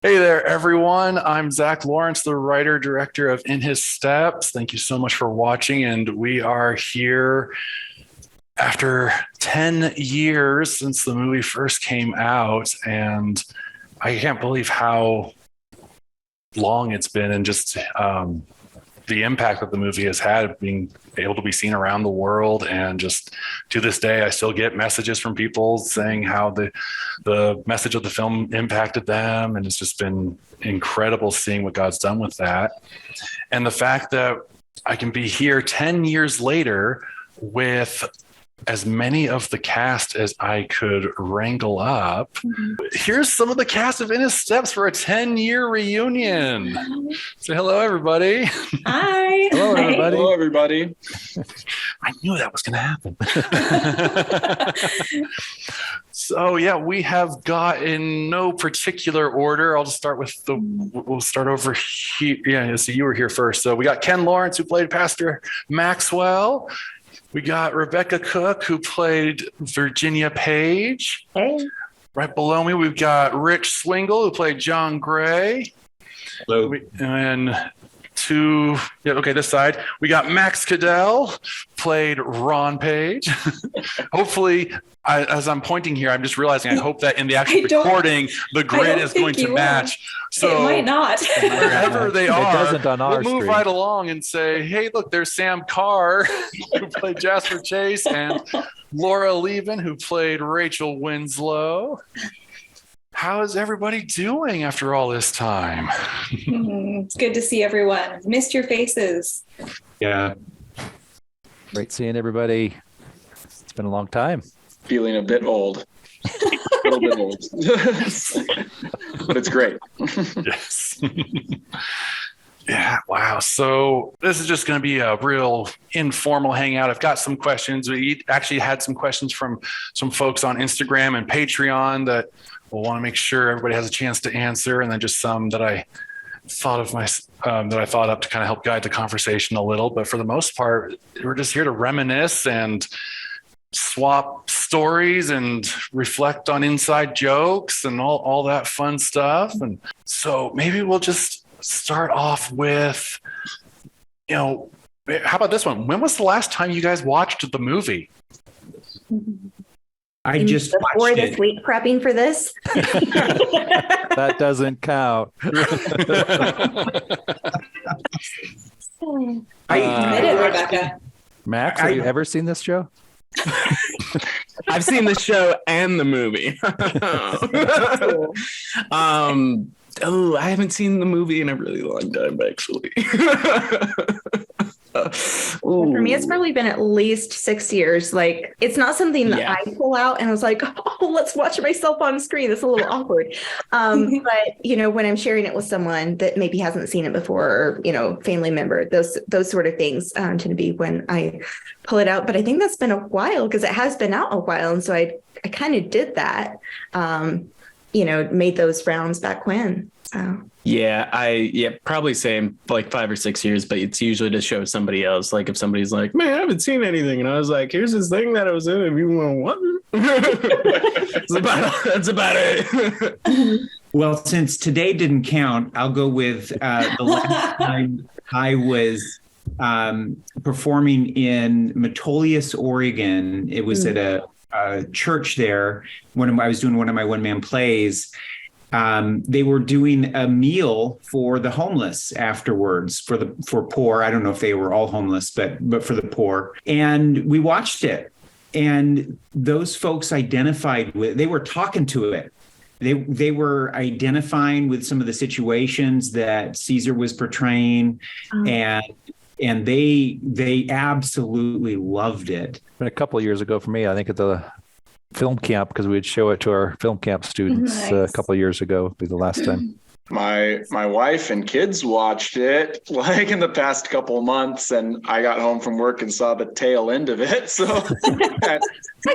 Hey there, everyone. I'm Zach Lawrence, the writer-director of In His Steps. Thank you so much for watching, and we are here after 10 years since the movie first came out, and I can't believe how long it's been and just the impact that the movie has had, being able to be seen around the world. And just to this day, I still get messages from people saying how the message of the film impacted them. And it's just been incredible seeing what God's done with that. And the fact that I can be here 10 years later with as many of the cast as I could wrangle up. Here's some of the cast of In His Steps for a 10-year reunion. Say hello, everybody. Hi. Hello, everybody. Hello, everybody. I knew that was going to happen. So, yeah, we have got in no particular order. I'll just start with we'll start over here. Yeah, so you were here first. So we got Ken Lawrence, who played Pastor Maxwell. We got Rebekah Cook, who played Virginia Page. Hey. Right below me, we've got Rich Swingle, who played John Gray. Hello. This side, we got Max Caudell, played Ron Page. Hopefully, as I'm pointing here, I'm just realizing I hope that in the actual recording, the grid is going to match. So it might not. Wherever they are, it doesn't on our we'll move right along and say, hey, look, there's Sam Carr, who played Jasper Chase, and Laura Lieben, who played Rachel Winslow. How is everybody doing after all this time? It's good to see everyone. Missed your faces. Yeah. Great seeing everybody. It's been a long time. Feeling a bit old. A little bit old. But it's great. Yes. Yeah, wow. So this is just going to be a real informal hangout. I've got some questions. We actually had some questions from some folks on Instagram and Patreon that we'll want to make sure everybody has a chance to answer, and then just some that I thought of up to kind of help guide the conversation a little. But for the most part, we're just here to reminisce and swap stories and reflect on inside jokes and all that fun stuff. And so maybe we'll just start off with, how about this one? When was the last time you guys watched the movie? I just before watched this it. week prepping for this. That doesn't count. Rebecca. Max, have you ever seen this show? I've seen the show and the movie. I haven't seen the movie in a really long time, actually. For me, it's probably been at least 6 years. Like, it's not something that I pull out and I was like, oh, let's watch myself on screen. It's a little awkward. But, when I'm sharing it with someone that maybe hasn't seen it before, or, family member, those sort of things tend to be when I pull it out. But I think that's been a while because it has been out a while. And so I kind of did that, made those rounds back when. So. Yeah, probably same, like 5 or 6 years, but it's usually to show somebody else. Like if somebody's like, man, I haven't seen anything. And I was like, here's this thing that I was in. If you want to watch it. That's about it. Well, since today didn't count, I'll go with the last time I was performing in Metolius, Oregon. It was at a church there when I was doing one of my one-man plays. They were doing a meal for the homeless afterwards for poor. I don't know if they were all homeless, but for the poor. And we watched it, and those folks identified with. They were talking to it. They were identifying with some of the situations that Caesar was portraying, and they absolutely loved it. Been a couple of years ago for me, I think at the film camp, because we'd show it to our film camp students a couple of years ago. Would be the last time. My wife and kids watched it like in the past couple of months, and I got home from work and saw the tail end of it. So That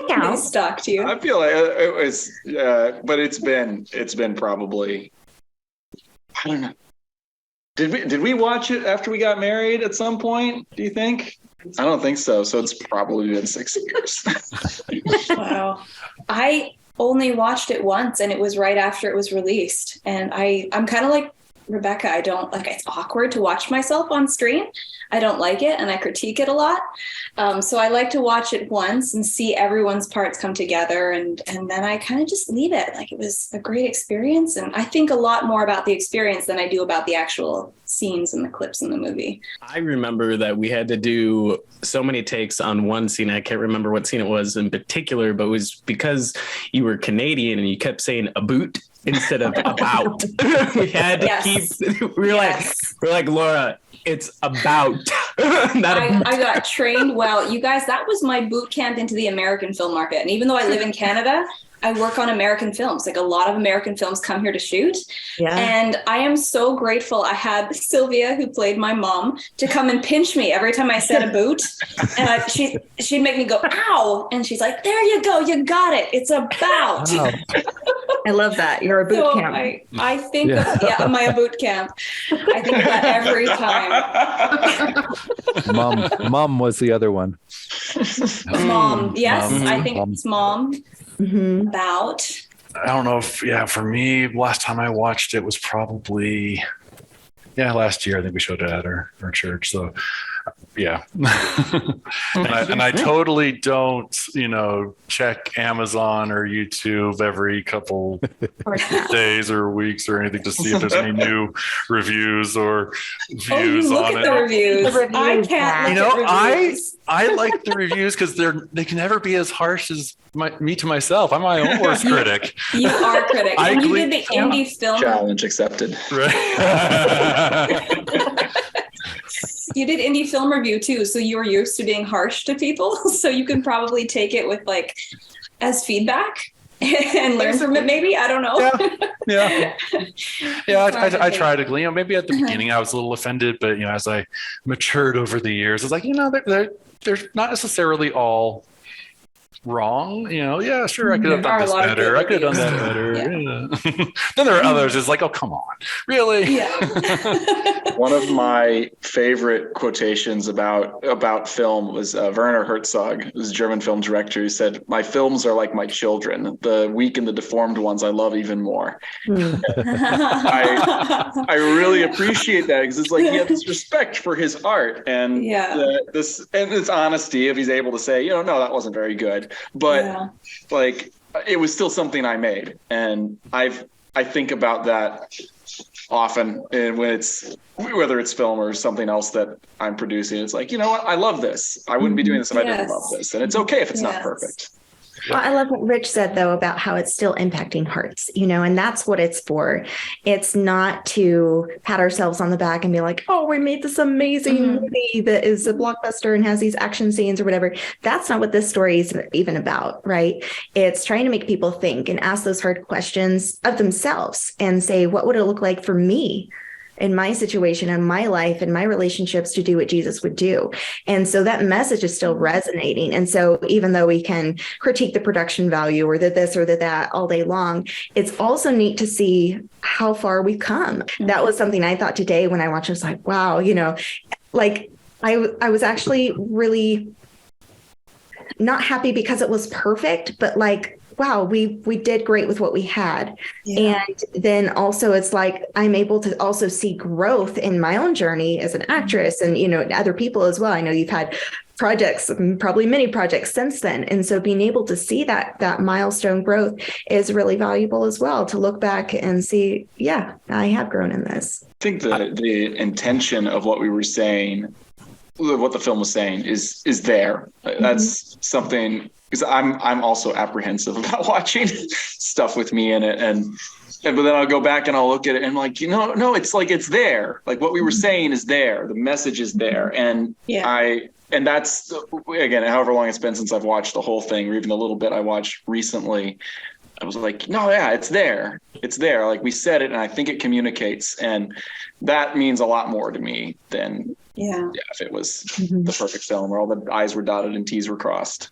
counts. Stalked you. I feel like it was, but it's been probably, I don't know. Did we watch it after we got married at some point? Do you think? I don't think so. So it's probably been 6 years. Wow. I only watched it once, and it was right after it was released. And I'm kind of like Rebekah. I don't like, it's awkward to watch myself on screen. I don't like it, and I critique it a lot. So I like to watch it once and see everyone's parts come together, and then I kind of just leave it. Like, it was a great experience, and I think a lot more about the experience than I do about the actual scenes and the clips in the movie. I remember that we had to do so many takes on one scene. I can't remember what scene it was in particular, but it was because you were Canadian and you kept saying a boot instead of about. We had to keep. We're like Laura, it's about. I got trained well. You guys, that was my boot camp into the American film market. And even though I live in Canada, I work on American films. Like, a lot of American films come here to shoot. Yeah. And I am so grateful I had Sylvia, who played my mom, to come and pinch me every time I said a boot. And she'd make me go, ow. And she's like, there you go. You got it. It's about. Wow. I love that. You're a boot camp. I think am I a boot camp? I think of that every time. Mom was the other one. Mom. Yes, I think it's mom. Mm-hmm. About. I don't know if, for me, last time I watched it was probably, last year. I think we showed it at our church. So, yeah. and I totally don't, check Amazon or YouTube every couple days or weeks or anything to see if there's any new reviews or views on it. The reviews. I can't look at reviews. I like the reviews because they can never be as harsh as me to myself. I'm my own worst critic. You are a critic. And you did the indie film. Challenge accepted. Right. You did indie film review too, so you were used to being harsh to people. So you can probably take it with as feedback and learn from it. Maybe, I don't know. I tried to. Maybe at the beginning I was a little offended, but as I matured over the years, it's like they're not necessarily all wrong. Sure, I could have done this better. I could have done that better. Yeah. Then there are others. It's like, oh, come on, really? Yeah. One of my favorite quotations about film was Werner Herzog, who's a German film director, who said, "My films are like my children. The weak and the deformed ones I love even more." I really appreciate that, because it's like he had this respect for his art and this honesty, if he's able to say, no, that wasn't very good. But it was still something I made, and I think about that often, and whether it's film or something else that I'm producing. It's like, what, I love this. I wouldn't be doing this if I didn't love this, and it's okay if it's not perfect. Well, I love what Rich said, though, about how it's still impacting hearts, and that's what it's for. It's not to pat ourselves on the back and be like, oh, we made this amazing movie that is a blockbuster and has these action scenes or whatever. That's not what this story is even about, right? It's trying to make people think and ask those hard questions of themselves and say, what would it look like for me in my situation and my life and my relationships to do what Jesus would do? And so that message is still resonating. And so even though we can critique the production value or the this or the that all day long, it's also neat to see how far we've come. That was something I thought today when I watched. I was like, wow, I was actually really not happy because it was perfect, but wow, we did great with what we had. Yeah. And then also it's like, I'm able to also see growth in my own journey as an actress and, other people as well. I know you've had projects, probably many projects since then. And so being able to see that milestone growth is really valuable as well, to look back and see, I have grown in this. I think the intention of what we were saying, what the film was saying is there. That's something, because I'm also apprehensive about watching stuff with me in it, but then I'll go back and I'll look at it and no, it's like, it's there. Like, what we were saying is there. The message is there. And and that's, again, however long it's been since I've watched the whole thing, or even the little bit I watched recently, I was like, no, it's there. It's there. Like, we said it, and I think it communicates. And that means a lot more to me than if it was the perfect film where all the I's were dotted and T's were crossed.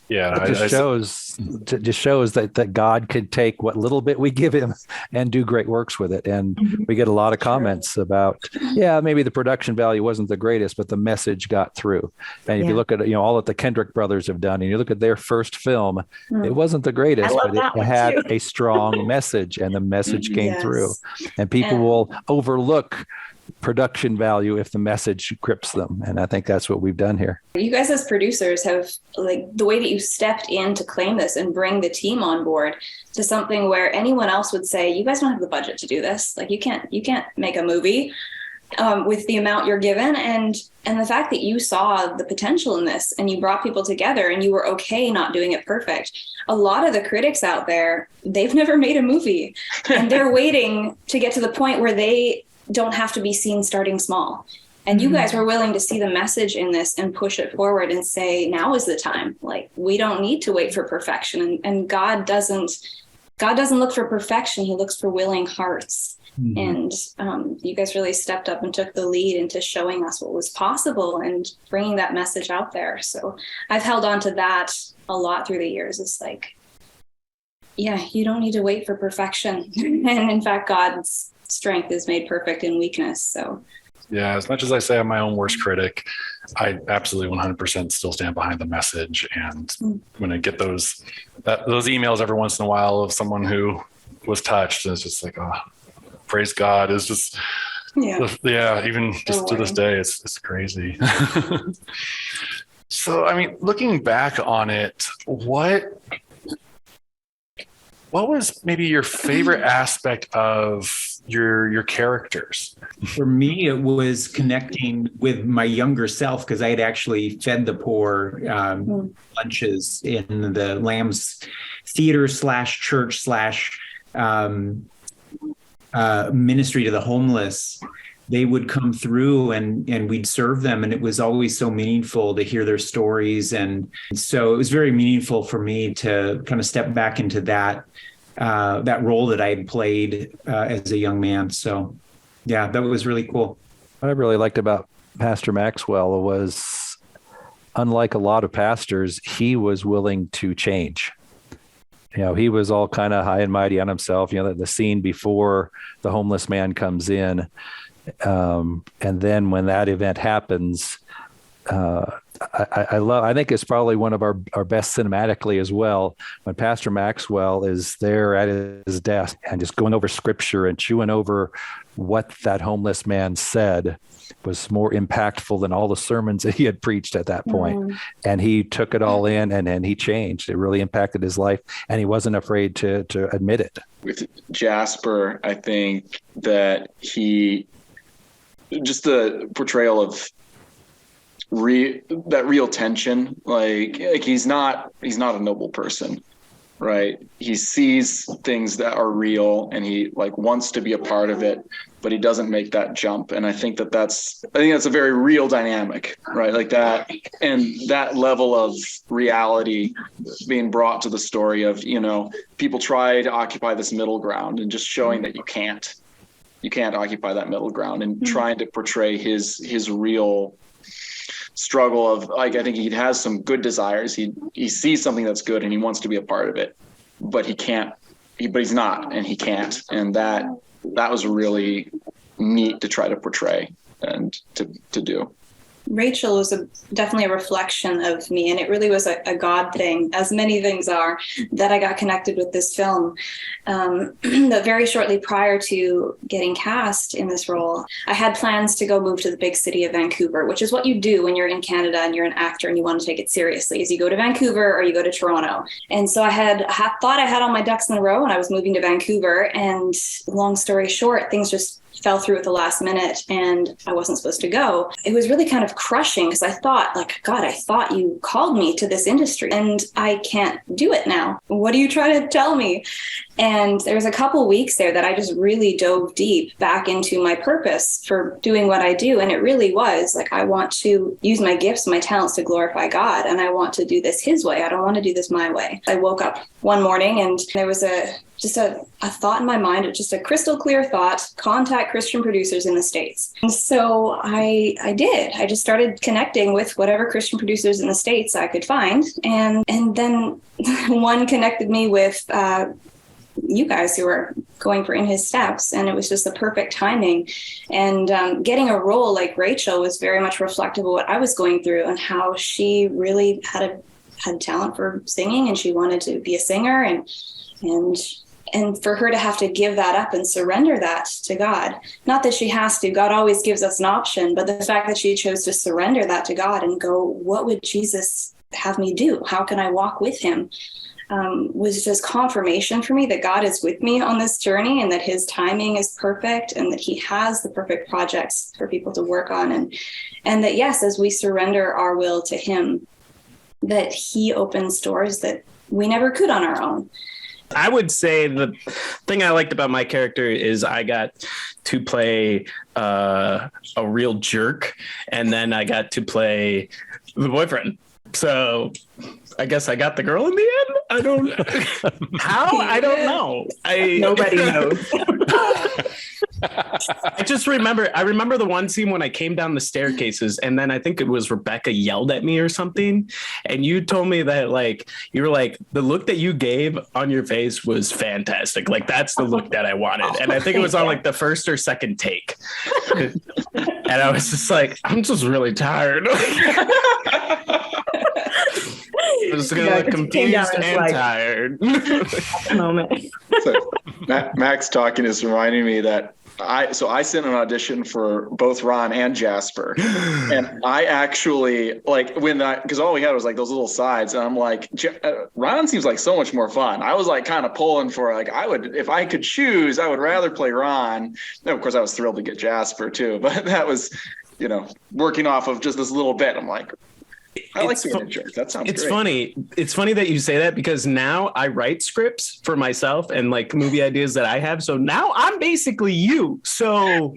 Yeah, It just shows that God could take what little bit we give him and do great works with it. And we get a lot of comments about, maybe the production value wasn't the greatest, but the message got through. And if you look at, all that the Kendrick brothers have done, and you look at their first film, it wasn't the greatest, but it had a strong message, and the message came through. And people will overlook production value if the message grips them, and I think that's what we've done here. You guys as producers have, like, the way that you stepped in to claim this and bring the team on board to something where anyone else would say, you guys don't have the budget to do this, like you can't make a movie with the amount you're given. And the fact that you saw the potential in this and you brought people together and you were okay not doing it perfect. A lot of the critics out there, they've never made a movie and they're waiting to get to the point where they don't have to be seen starting small. And you guys were willing to see the message in this and push it forward and say, now is the time. Like, we don't need to wait for perfection. And God doesn't look for perfection. He looks for willing hearts. And you guys really stepped up and took the lead into showing us what was possible and bringing that message out there. So I've held on to that a lot through the years. It's like, you don't need to wait for perfection. And in fact, God's strength is made perfect in weakness. So as much as I say I'm my own worst critic, I absolutely 100% still stand behind the message. And when I get those emails every once in a while of someone who was touched, it's just like, oh, praise God. Is just even just to this day, it's crazy. So I mean, looking back on it, what was maybe your favorite aspect of your characters? For me, it was connecting with my younger self, because I had actually fed the poor lunches in the Lamb's theater / church / ministry to the homeless. They would come through and we'd serve them. And it was always so meaningful to hear their stories. And so it was very meaningful for me to kind of step back into that role that I had played as a young man. So, that was really cool. What I really liked about Pastor Maxwell was, unlike a lot of pastors, he was willing to change. He was all kind of high and mighty on himself. The scene before the homeless man comes in, and then when that event happens, I think it's probably one of our best cinematically as well, when Pastor Maxwell is there at his desk and just going over scripture and chewing over what that homeless man said was more impactful than all the sermons that he had preached at that point. And he took it all in and he changed. It really impacted his life, and he wasn't afraid to admit it. With Jasper, I think that just the portrayal of that real tension, like he's not a noble person, right? He sees things that are real and he wants to be a part of it, but he doesn't make that jump. And I think that's a very real dynamic, right? Like that, and that level of reality being brought to the story of, people try to occupy this middle ground, and just showing that you can't occupy that middle ground, and trying to portray his real struggle of, I think he has some good desires. He sees something that's good and he wants to be a part of it, but he can't, but he's not, and he can't. And that was really neat to try to portray and to do. Rachel was definitely a reflection of me, and it really was a God thing, as many things are, that I got connected with this film. That very shortly prior to getting cast in this role, I had plans to go move to the big city of Vancouver, which is what you do when you're in Canada and you're an actor and you want to take it seriously, is you go to Vancouver or you go to Toronto. And so I had thought I had all my ducks in a row, and I was moving to Vancouver, and long story short, things just fell through at the last minute and I wasn't supposed to go. It was really kind of crushing, because I thought, God, I thought you called me to this industry and I can't do it now. What are you trying to tell me? And there was a couple weeks there that I just really dove deep back into my purpose for doing what I do. And it really was I want to use my gifts, my talents to glorify God. And I want to do this his way. I don't want to do this my way. I woke up one morning and there was a just a thought in my mind, just a crystal clear thought, contact Christian producers in the States. And so I did. I just started connecting with whatever Christian producers in the States I could find. And then one connected me with you guys who were going for In His Steps. And it was just the perfect timing. And getting a role like Rachel was very much reflective of what I was going through and how she really had talent for singing, and she wanted to be a singer, and for her to have to give that up and surrender that to God. Not that she has to, God always gives us an option, but the fact that she chose to surrender that to God and go, what would Jesus have me do? How can I walk with him? Was just confirmation for me that God is with me on this journey, and that his timing is perfect, and that he has the perfect projects for people to work on. And that, yes, as we surrender our will to him, that he opens doors that we never could on our own. I would say the thing I liked about my character is I got to play a real jerk, and then I got to play the boyfriend. So I guess I got the girl in the end. I don't how. I don't know. Nobody knows. I remember the one scene when I came down the staircases, and then I think it was Rebekah yelled at me or something, and you told me that you were like, the look that you gave on your face was fantastic. Like, that's the look that I wanted. And I think it was on the first or second take. And I was just like, I'm just really tired. I'm just gonna look confused and tired. Moment. So, Max talking is reminding me that I sent an audition for both Ron and Jasper, and I actually because all we had was those little sides, and I'm like, Ron seems like so much more fun. I was kind of pulling for I would, if I could choose, I would rather play Ron. And of course, I was thrilled to get Jasper too, but that was working off of just this little bit. I'm like, I like being a jerk. That sounds great. It's funny that you say that, because now I write scripts for myself and movie ideas that I have. So now I'm basically you. So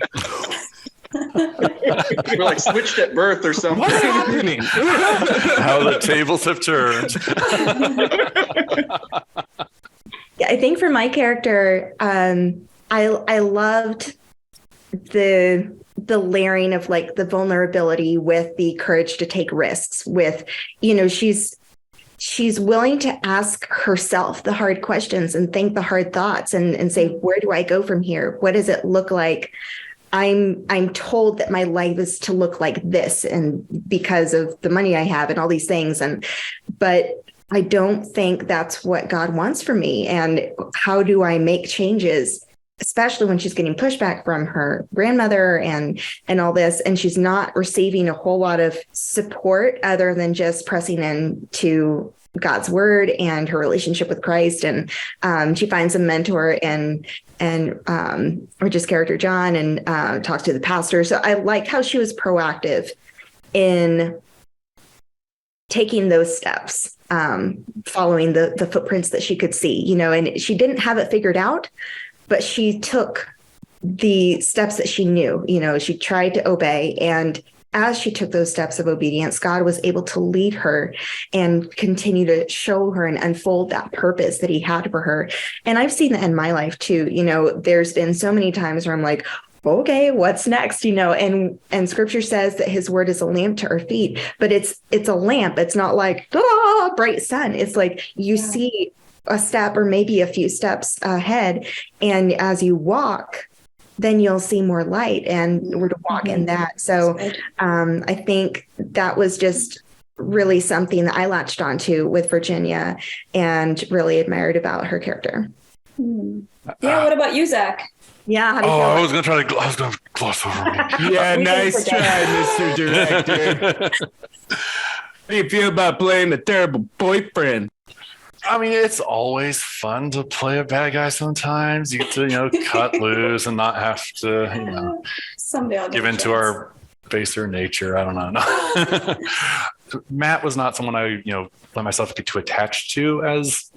we're switched at birth or something. What's happening? How the tables have turned. Yeah, I think for my character, I loved the layering of the vulnerability with the courage to take risks with, she's willing to ask herself the hard questions and think the hard thoughts and say, where do I go from here? What does it look like? I'm told that my life is to look like this, and because of the money I have and all these things. But I don't think that's what God wants for me. And how do I make changes, especially when she's getting pushback from her grandmother and all this, and she's not receiving a whole lot of support other than just pressing into God's word and her relationship with Christ. And she finds a mentor and Rich's character, John, and talks to the pastor. So I like how she was proactive in taking those steps, following the footprints that she could see, and she didn't have it figured out, but she took the steps that she knew, she tried to obey. And as she took those steps of obedience, God was able to lead her and continue to show her and unfold that purpose that he had for her. And I've seen that in my life too. There's been so many times where I'm like, okay, what's next? And scripture says that his word is a lamp to our feet, but it's a lamp. It's not bright sun. It's you see a step or maybe a few steps ahead. And as you walk, then you'll see more light, and we're to walk in that. So I think that was just really something that I latched onto with Virginia and really admired about her character. Yeah. What about you, Zack? Yeah. How do you feel? I was going to gloss over me. Yeah, nice try, Mr. Director. How do you feel about playing a terrible boyfriend? I mean, it's always fun to play a bad guy sometimes. You get to, cut loose and not have to, Someday I'll give into our baser nature. I don't know. Matt was not someone I, let myself get too attached to as,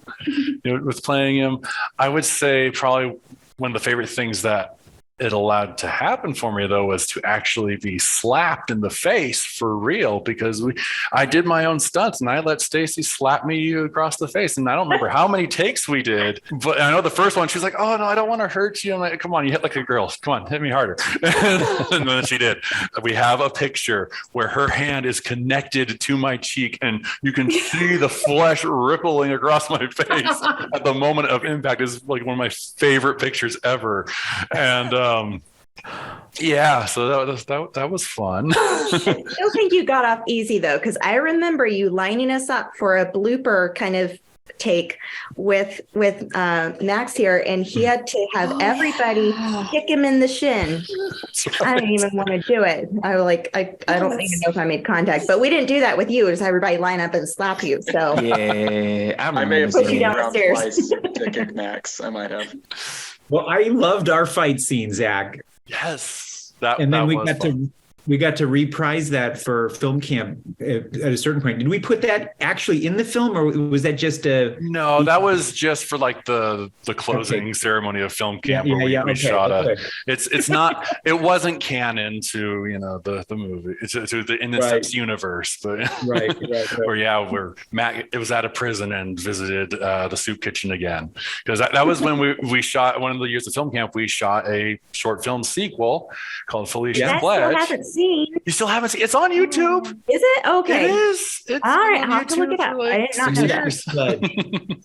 with playing him. I would say probably one of the favorite things that it allowed to happen for me, though, was to actually be slapped in the face for real, because I did my own stunts and I let Stacy slap me across the face. And I don't remember how many takes we did, but I know the first one, she was like, "Oh no, I don't want to hurt you." I'm like, "Come on, you hit like a girl. Come on, hit me harder." And then she did. We have a picture where her hand is connected to my cheek and you can see the flesh rippling across my face at the moment of impact. Is like one of my favorite pictures ever. And yeah, so that was fun. I still think you got off easy though, because I remember you lining us up for a blooper kind of take with Max here, and he had to have everybody kick him in the shin. Right. I didn't even want to do it. I was like, I don't even know if I made contact, but we didn't do that with you. Just everybody line up and slap you. So yeah, I may have seen you downstairs twice to kick Max. I might have. Well, I loved our fight scene, Zach. Yes, we got to reprise that for film camp at a certain point. Did we put that actually in the film, or was that just a? No, that was just for like the closing ceremony of film camp where we shot it's not, it wasn't canon to, the movie, to the Innocence universe, but right. Where Matt, it was at a prison and visited the soup kitchen again, because that was when we shot one of the years of film camp. We shot a short film sequel called Felicia's Pledge. You still haven't seen? It's on YouTube. Is it? Okay. It is. It's all right. I'll have to look it up. I did not know that.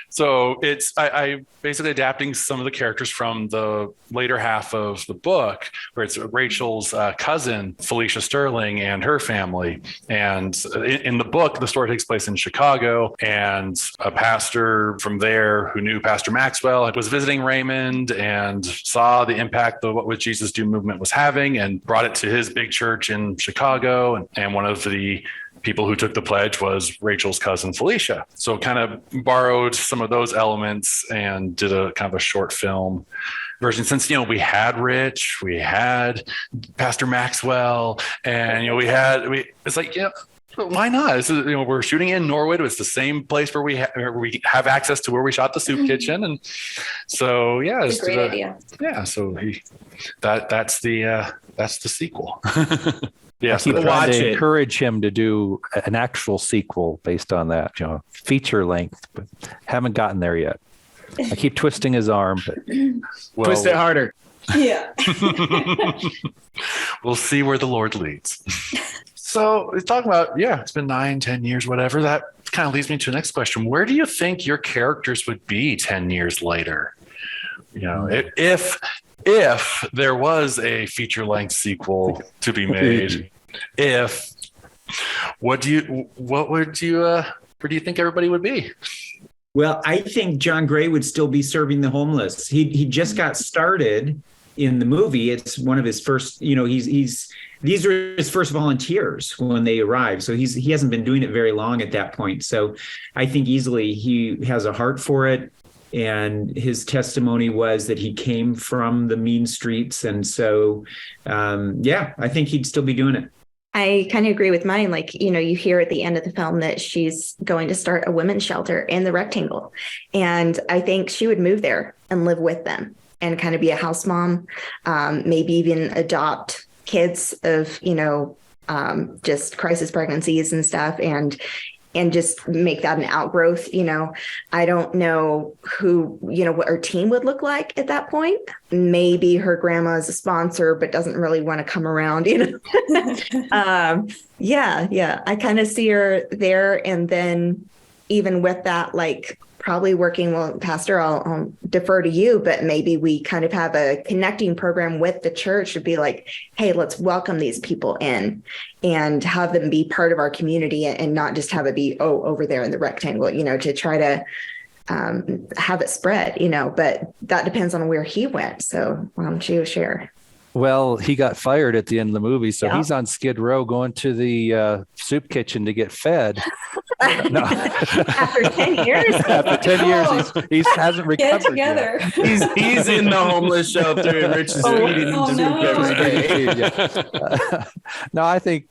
So I basically adapting some of the characters from the later half of the book, where it's Rachel's cousin, Felicia Sterling, and her family. And in the book, the story takes place in Chicago, and a pastor from there who knew Pastor Maxwell was visiting Raymond and saw the impact of what Would Jesus Do movement was having and brought it to his big church in Chicago. And one of the people who took the pledge was Rachel's cousin, Felicia. So kind of borrowed some of those elements and did a kind of a short film version. Since, we had Rich, we had Pastor Maxwell, and, it's like, why not? This is, we're shooting in Norwood. It's the same place where we have access to where we shot the soup kitchen. And so, yeah, it's a great idea. Yeah. So that's the sequel. Yeah, so trying to encourage him to do an actual sequel based on that, feature length, but haven't gotten there yet. I keep twisting his arm, but twist it harder. Yeah. We'll see where the Lord leads. So we're talking about, it's been 9-10 years, whatever. That kind of leads me to the next question. Where do you think your characters would be 10 years later? If there was a feature-length sequel to be made, where do you think everybody would be? Well, I think John Gray would still be serving the homeless. He just got started in the movie. It's one of his first, these are his first volunteers when they arrive. So he hasn't been doing it very long at that point. So I think easily he has a heart for it. And his testimony was that he came from the mean streets. And so, I think he'd still be doing it. I kind of agree with mine. Like, you hear at the end of the film that she's going to start a women's shelter in the Rectangle. And I think she would move there and live with them and kind of be a house mom, maybe even adopt kids of, just crisis pregnancies and stuff. And just make that an outgrowth. I don't know who, what her team would look like at that point. Maybe her grandma is a sponsor, but doesn't really want to come around, I kind of see her there. And then even with that, like probably working, well, Pastor, I'll defer to you, but maybe we kind of have a connecting program with the church to be like, hey, let's welcome these people in and have them be part of our community and not just have it be, over there in the Rectangle, to try to have it spread, but that depends on where he went. So why don't you share? Well, he got fired at the end of the movie, so he's on Skid Row going to the soup kitchen to get fed. After 10 years? After 10 years, he hasn't recovered. Get together. He's in the homeless shelter and Rich is eating soup every day. No, I think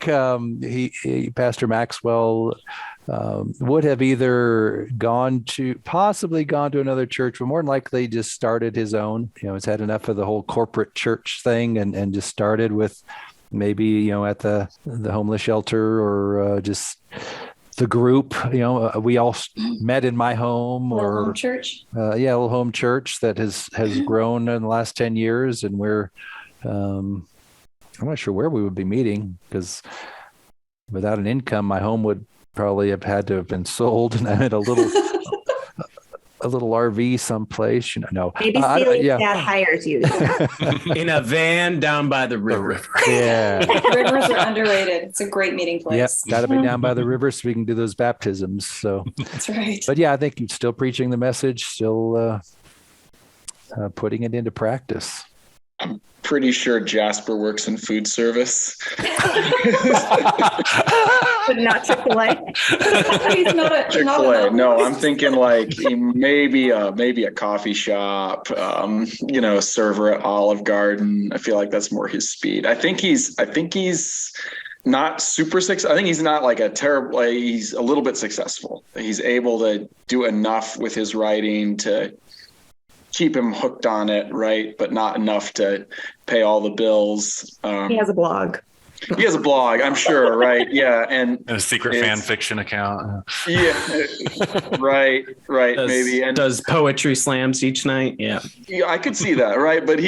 Pastor Maxwell would have either possibly gone to another church, but more than likely just started his own. He's had enough of the whole corporate church thing and just started with maybe, at the homeless shelter or just the group. We all met in my home or home church. A little home church that has grown in the last 10 years. And we're, I'm not sure where we would be meeting, because without an income, my home would probably have had to have been sold, and I'm in a little RV someplace. No, maybe Celia's dad hires you in a van down by the river. Yeah, rivers are underrated. It's a great meeting place. Yep, got to be down by the river so we can do those baptisms. So that's right. But I think he's still preaching the message, still putting it into practice. I'm pretty sure Jasper works in food service. But not Chick-fil-A. He's not Chick-fil-A. No, I'm thinking like maybe a coffee shop, a server at Olive Garden. I feel like that's more his speed. I think he's not super successful. I think he's not like he's a little bit successful. He's able to do enough with his writing to keep him hooked on it, right? But not enough to pay all the bills. He has a blog. He has a blog, I'm sure, right? Yeah, and a secret fan fiction account. Yeah, right. Maybe and does poetry slams each night. Yeah, I could see that, right? But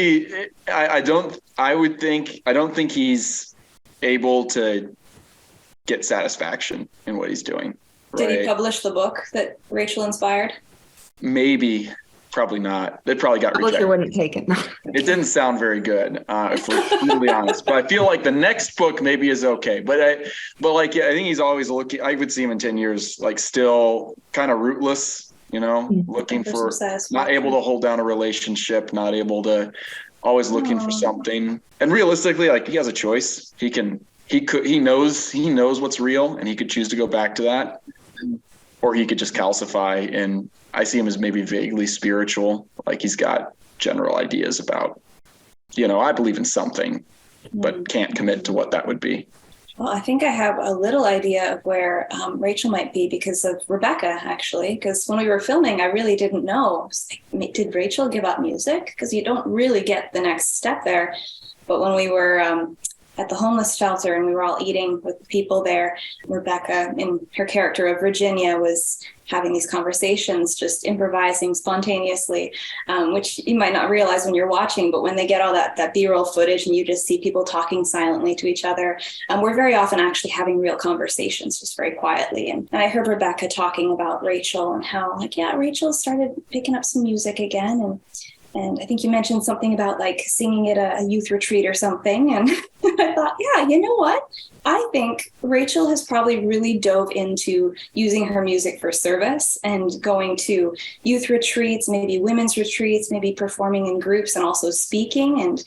I don't think he's able to get satisfaction in what he's doing. Right? Did he publish the book that Rachel inspired? Maybe. Probably not. They probably got rejected. Publisher wouldn't take it. It didn't sound very good, if we're completely honest. But I feel like the next book maybe is okay. I think he's always looking. I would see him in 10 years, like still kind of rootless, looking for, not able to hold down a relationship, not able to, always looking for something. And realistically, like he has a choice. He knows what's real, and he could choose to go back to that, or he could just calcify. And I see him as maybe vaguely spiritual, like he's got general ideas about, I believe in something, but can't commit to what that would be. Well, I think I have a little idea of where Rachel might be because of Rebekah, actually, because when we were filming, I really didn't know. I was like, did Rachel give up music? Because you don't really get the next step there. But when we were at the homeless shelter and we were all eating with the people there, Rebekah, in her character of Virginia, was having these conversations, just improvising spontaneously, which you might not realize when you're watching, but when they get all that B-roll footage and you just see people talking silently to each other, we're very often actually having real conversations just very quietly. And I heard Rebekah talking about Rachel and how, Rachel started picking up some music again. And I think you mentioned something about like singing at a youth retreat or something. And I thought, you know what? I think Rachel has probably really dove into using her music for service and going to youth retreats, maybe women's retreats, maybe performing in groups and also speaking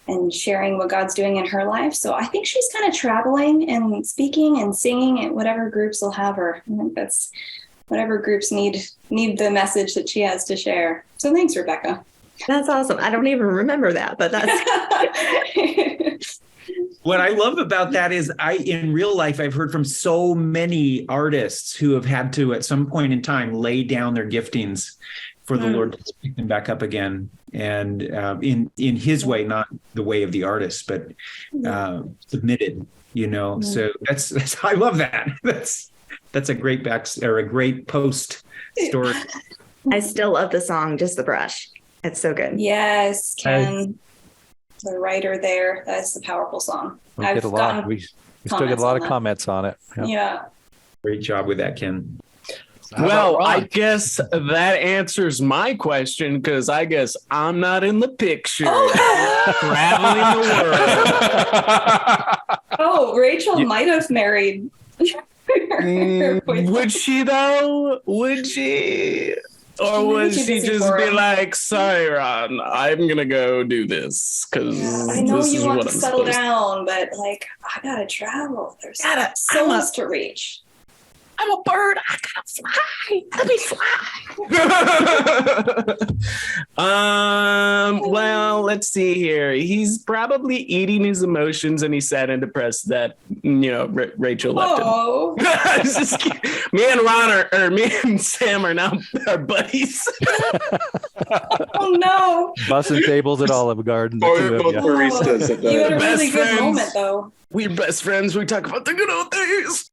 and sharing what God's doing in her life. So I think she's kind of traveling and speaking and singing at whatever groups will have her. I think that's whatever groups need the message that she has to share. So thanks, Rebekah. That's awesome. I don't even remember that, but that's what I love about that is in real life, I've heard from so many artists who have had to, at some point in time, lay down their giftings for the Lord to pick them back up again. And in his way, not the way of the artist, but submitted, So that's I love that. That's a great a great post story. I still love the song, Just the Brush. It's so good. Yes, Ken, the writer there. That's a powerful song. We still get a lot of comments on it. Yeah. Great job with that, Ken. Well, I guess that answers my question because I guess I'm not in the picture. Traveling the world. Rachel might have married. Would she though? Would she? Or would she just be like, sorry, Ron, I'm going to go do this because I know you want to settle down, but I got to travel. There's souls to reach. I'm a bird. I gotta fly. Let me fly. Well, let's see here. He's probably eating his emotions, and he's sad and depressed that Rachel left him. It's just, me and Ron me and Sam are now buddies. Oh no! Bussing tables at Olive Garden. Both baristas at the You had a Best really good friends. moment, though. We're best friends. We talk about the good old days.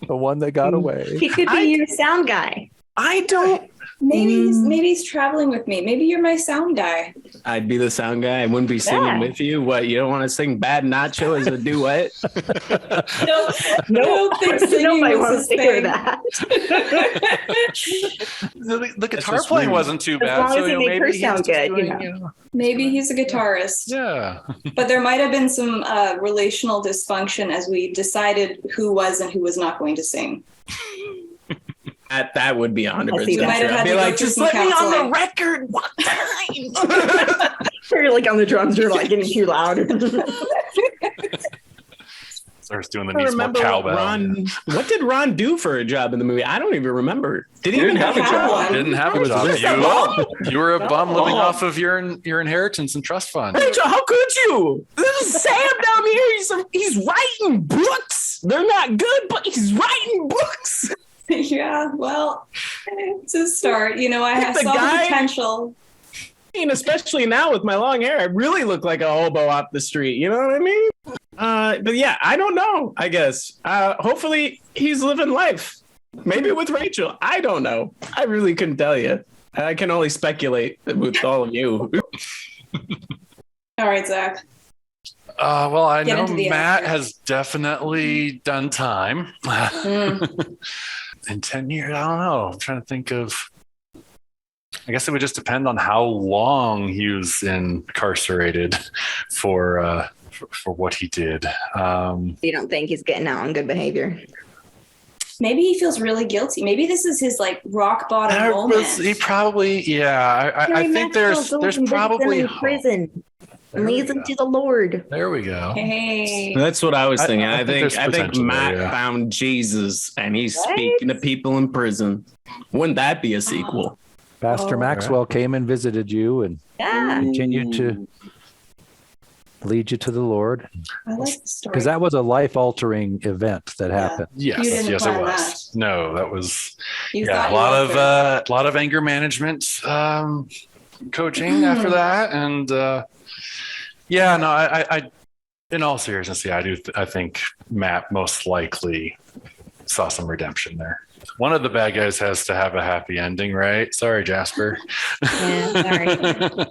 The one that got away. He could be your sound guy. I don't. Maybe he's traveling with me. Maybe you're my sound guy. I'd be the sound guy. I wouldn't be singing with you. What, you don't want to sing Bad Nacho as a duet? No, I don't think singing Nobody was wants his to hear thing. that. The guitar just playing rude. wasn't too As bad. long as So they make her maybe sound he's just good, you doing, know. Maybe he's a guitarist. Yeah. But there might have been some relational dysfunction as we decided who was and who was not going to sing. That would be 100%. You might have had I'd be to go like, through just some let me on the counseling. record one time. You're like on the drums, you're like getting too loud. Starts doing the I needs more remember cowbell. what did Ron do for a job in the movie? I don't even remember. Did he He even didn't have a have a job? job. Didn't have a was job. rich. You were a bum living Oh. off of your inheritance and trust fund. Rachel, how could you? This is Sam down here. He's writing books. They're not good, but he's writing books. Yeah, well, it's a start. You know, I The saw guy- the potential. I mean, especially now with my long hair, I really look like a hobo off the street. You know what I mean? But yeah, I don't know, I guess. Hopefully he's living life. Maybe with Rachel. I don't know. I really couldn't tell you. I can only speculate with all of you. All right, Zach. Well, I Get know into the Matt actor. has definitely done time. Mm. In 10 years, I don't know. I'm trying to think of. I guess it would just depend on how long he was incarcerated for what he did. You don't think he's getting out on good behavior? Maybe he feels really guilty. Maybe this is his like rock bottom moment. He probably, yeah. I think there's probably in hope. prison. There Leads we him go. to the Lord. There we go. Hey. That's what I was thinking. I I think there's think potential there, Matt yeah. found Jesus and he's Right? speaking to people in prison. Wouldn't that be a sequel? Pastor Oh. Maxwell came and visited you and Yeah. continued to lead you to the Lord. I like the story. Because that was a life-altering event that happened. Yes, You didn't yes, it plan was. No, that was You yeah, thought a you lot were of lot of anger management coaching after that, and yeah, no, I in all seriousness, yeah, I think Matt most likely saw some redemption there. One of the bad guys has to have a happy ending, right? Sorry, Jasper. Yeah, sorry.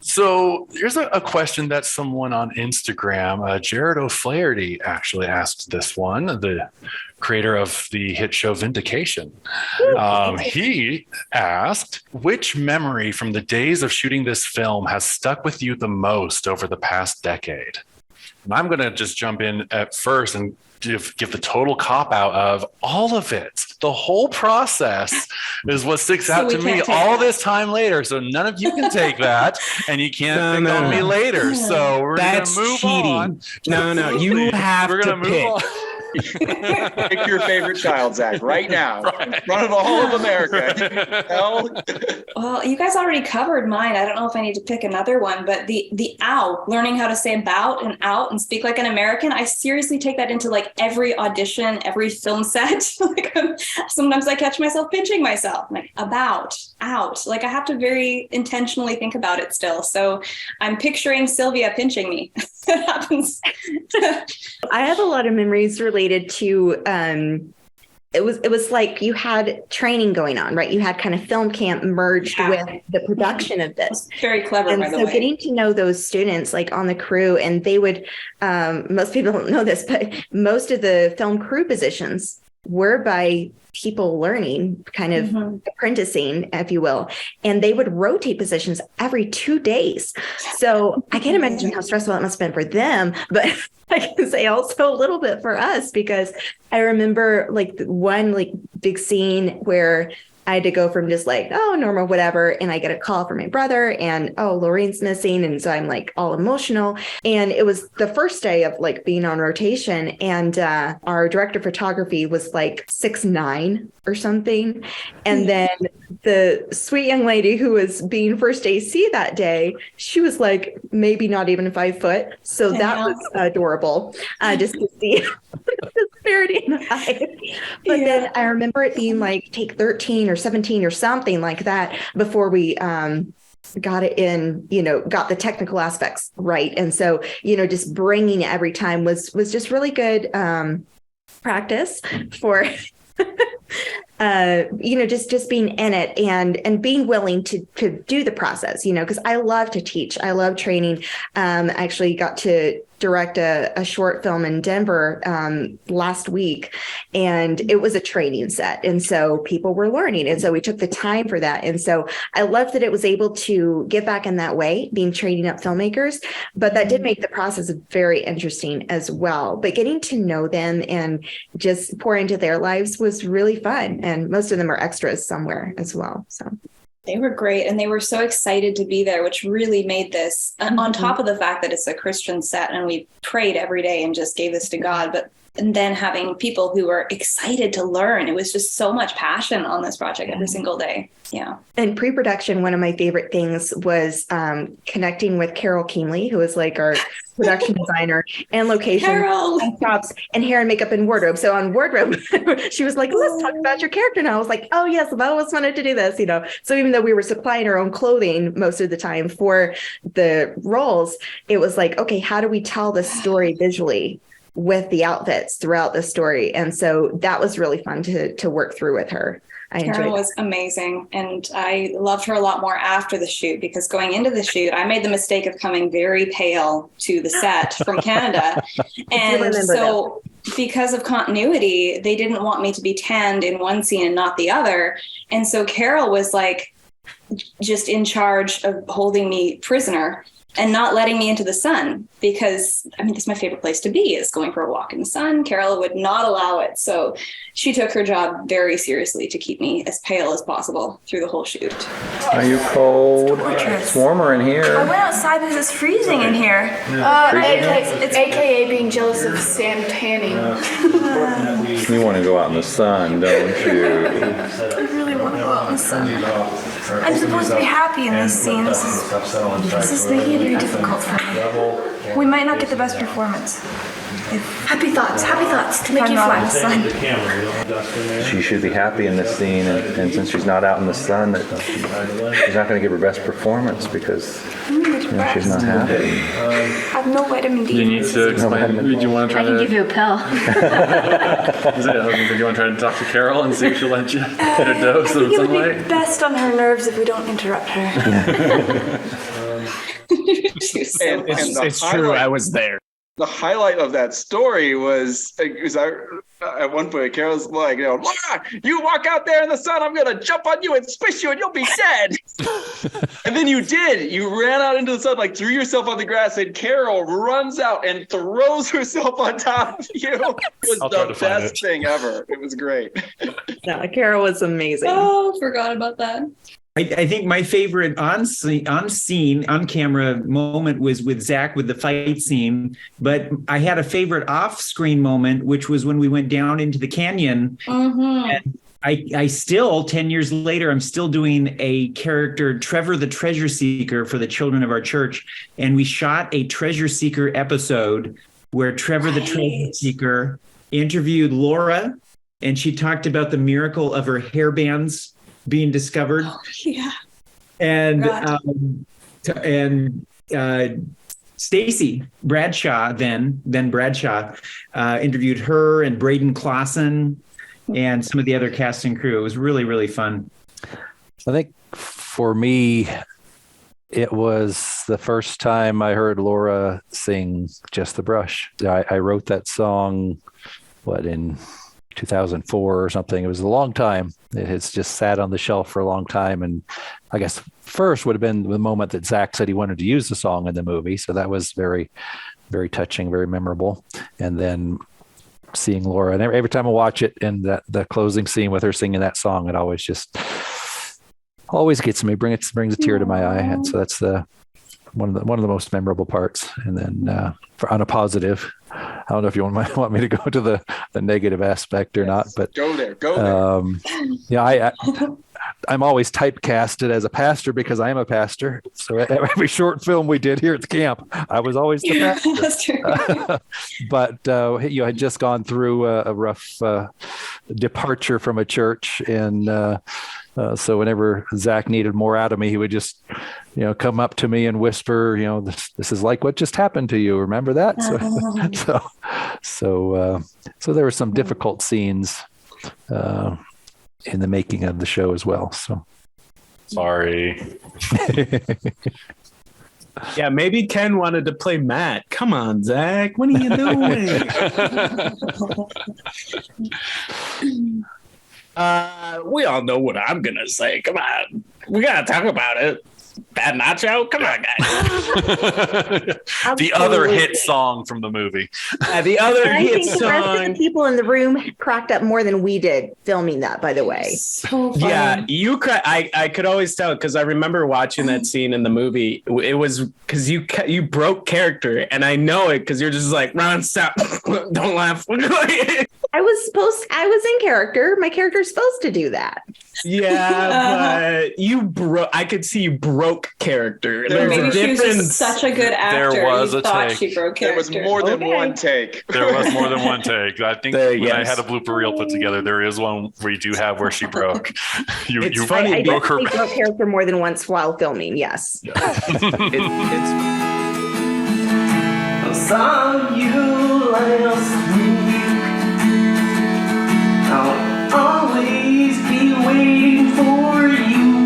So here's a question that someone on Instagram, Jared O'Flaherty, actually asked this one, the creator of the hit show Vindication. He asked, which memory from the days of shooting this film has stuck with you the most over the past decade? And I'm going to just jump in at first and give the total cop out of all of it. The whole process is what sticks out we to me can't take all that. this time later. So none of you can take that, and you can't pick on me later. So we're going That's to move cheating. on. No, you have We're to going to move pick. on. Pick your favorite child, Zach, right now, in front of the whole of America. Hell, Well, you guys already covered mine. I don't know if I need to pick another one, but the ow, learning how to say about and out and speak like an American. I seriously take that into like every audition, every film set. Like sometimes I catch myself pinching myself, like about, out. Like I have to very intentionally think about it still. So I'm picturing Sylvia pinching me. That happens. I have a lot of memories related to it was like you had training going on, right? You had kind of film camp merged Yeah. with the production of this. Very clever, And by the so way. getting to know those students like on the crew, and they would most people don't know this, but most of the film crew positions were by people learning, kind of apprenticing, if you will, and they would rotate positions every 2 days. So I can't imagine how stressful it must have been for them, but I can say also a little bit for us, because I remember like one like big scene where I had to go from just like, oh, normal, whatever. And I get a call from my brother and, oh, Lorraine's missing. And so I'm like all emotional. And it was the first day of like being on rotation. And our director of photography was like 6'9" or something. And then the sweet young lady who was being first AC that day, she was like maybe not even 5 foot. So that was adorable just to see the disparity in height. But then I remember it being like take 13 or 17 or something like that before we got it in, got the technical aspects right. And so, just bringing it every time was just really good practice for just being in it and being willing to do the process, because I love to teach. I love training. I actually got to direct a short film in Denver last week, and it was a training set. And so people were learning. And so we took the time for that. And so I loved that it was able to give back in that way, being training up filmmakers, but that did make the process very interesting as well. But getting to know them and just pour into their lives was really fun. And most of them are extras somewhere as well. So they were great. And they were so excited to be there, which really made this, on top of the fact that it's a Christian set and we prayed every day and just gave this to God, and then having people who were excited to learn. It was just so much passion on this project every single day. Yeah. And pre-production, one of my favorite things was connecting with Carol Keenley, who is like our production designer and location and props and hair and makeup and wardrobe. So on wardrobe, she was like, let's talk about your character now. I was like, oh yes, I've always wanted to do this, So even though we were supplying our own clothing most of the time for the roles, it was like, okay, how do we tell this story visually with the outfits throughout the story? And so that was really fun to work through with her. Carol was amazing. And I loved her a lot more after the shoot, because going into the shoot, I made the mistake of coming very pale to the set from Canada. And so because of continuity, they didn't want me to be tanned in one scene and not the other. And so Carol was like just in charge of holding me prisoner and not letting me into the sun, because this is my favorite place to be, is going for a walk in the sun. Carol would not allow it. So she took her job very seriously to keep me as pale as possible through the whole shoot. Are you cold? It's warmer in here. I went outside because it's freezing in here. It's AKA being jealous of Sam tanning. You want to go out in the sun, don't you? I really want to go out in the sun. I'm supposed to be happy in this scene. This is making it very difficult for me. We might not get the best performance. Happy thoughts to make you fly. She should be happy in this scene, and since she's not out in the sun, she's not going to give her best performance because she's not happy. I have no vitamin D. You need to explain. Do you want to try I can give you a pill. Do you want to try to talk to Carol and see if she'll let you get a dose of It sunlight? would be best on her nerves if we don't interrupt her. It's true. I was there. The highlight of that story was at one point, Carol's like, Laura, you walk out there in the sun, I'm going to jump on you and squish you and you'll be dead. And then you did. You ran out into the sun, like threw yourself on the grass, and Carol runs out and throws herself on top of you. It was the best thing ever. It was great. No, Carol was amazing. Oh, forgot about that. I think my favorite on camera moment was with Zack with the fight scene, but I had a favorite off-screen moment, which was when we went down into the canyon. Mm-hmm. And I still, 10 years later, I'm still doing a character, Trevor the Treasure Seeker, for the children of our church. And we shot a Treasure Seeker episode where Trevor the Treasure Seeker interviewed Laura, and she talked about the miracle of her hairbands being discovered. Oh, yeah. And Stacy Bradshaw, then Bradshaw, interviewed her and Braden Clausen and some of the other cast and crew. It was really, really fun. I think for me, it was the first time I heard Laura sing Just the Brush. I wrote that song, in 2004 or something. It was a long time. It has just sat on the shelf for a long time. And I guess first would have been the moment that Zack said he wanted to use the song in the movie. So that was very, very touching, very memorable. And then seeing Laura. And every time I watch it, and the closing scene with her singing that song, it always gets me, brings a tear to my eye. And so that's one of the most memorable parts. And then on a positive, I don't know if you want me to go to the negative aspect or not, but go there. I'm always typecasted as a pastor because I am a pastor. So every short film we did here at the camp, I was always the pastor. That's true. But I had just gone through a rough departure from a church, and so whenever Zack needed more out of me, he would just come up to me and whisper, this is like what just happened to you. Remember that? So there were some difficult scenes in the making of the show as well. So sorry. Yeah, maybe Ken wanted to play Matt. Come on, Zack. What are you doing? We all know what I'm going to say. Come on. We got to talk about it. Bad Nacho? Come on, guys. The other hit song from the movie. The other hit song. The rest of the people in the room cracked up more than we did filming that, by the way. So funny. Yeah, I could always tell because I remember watching that scene in the movie. It was because you broke character, and I know it because you're just like, Ron, stop. Don't laugh. I was in character. My character's supposed to do that. Yeah, but you broke. I could see you broke character. Maybe she was just such a good actor. There was you a thought take. She broke character. There was more than one take. There was more than one take. I think when I had a blooper reel put together, there is one where you do have where she broke. It's funny. I definitely broke character more than once while filming. Yes. It's I saw you last week. I'll always be waiting for you.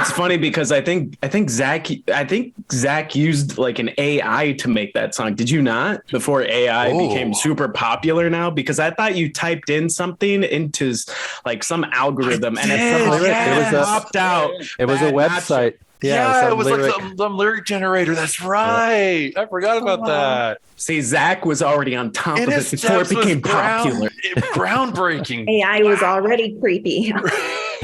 It's funny because I think Zack used like an AI to make that song. Did you not? Before AI became super popular now, because I thought you typed in something into like some algorithm and it popped out. It was a website. Yeah, it was like some lyric generator. That's right. I forgot about that. See, Zack was already on top of it before it became popular. Groundbreaking. AI was already creepy.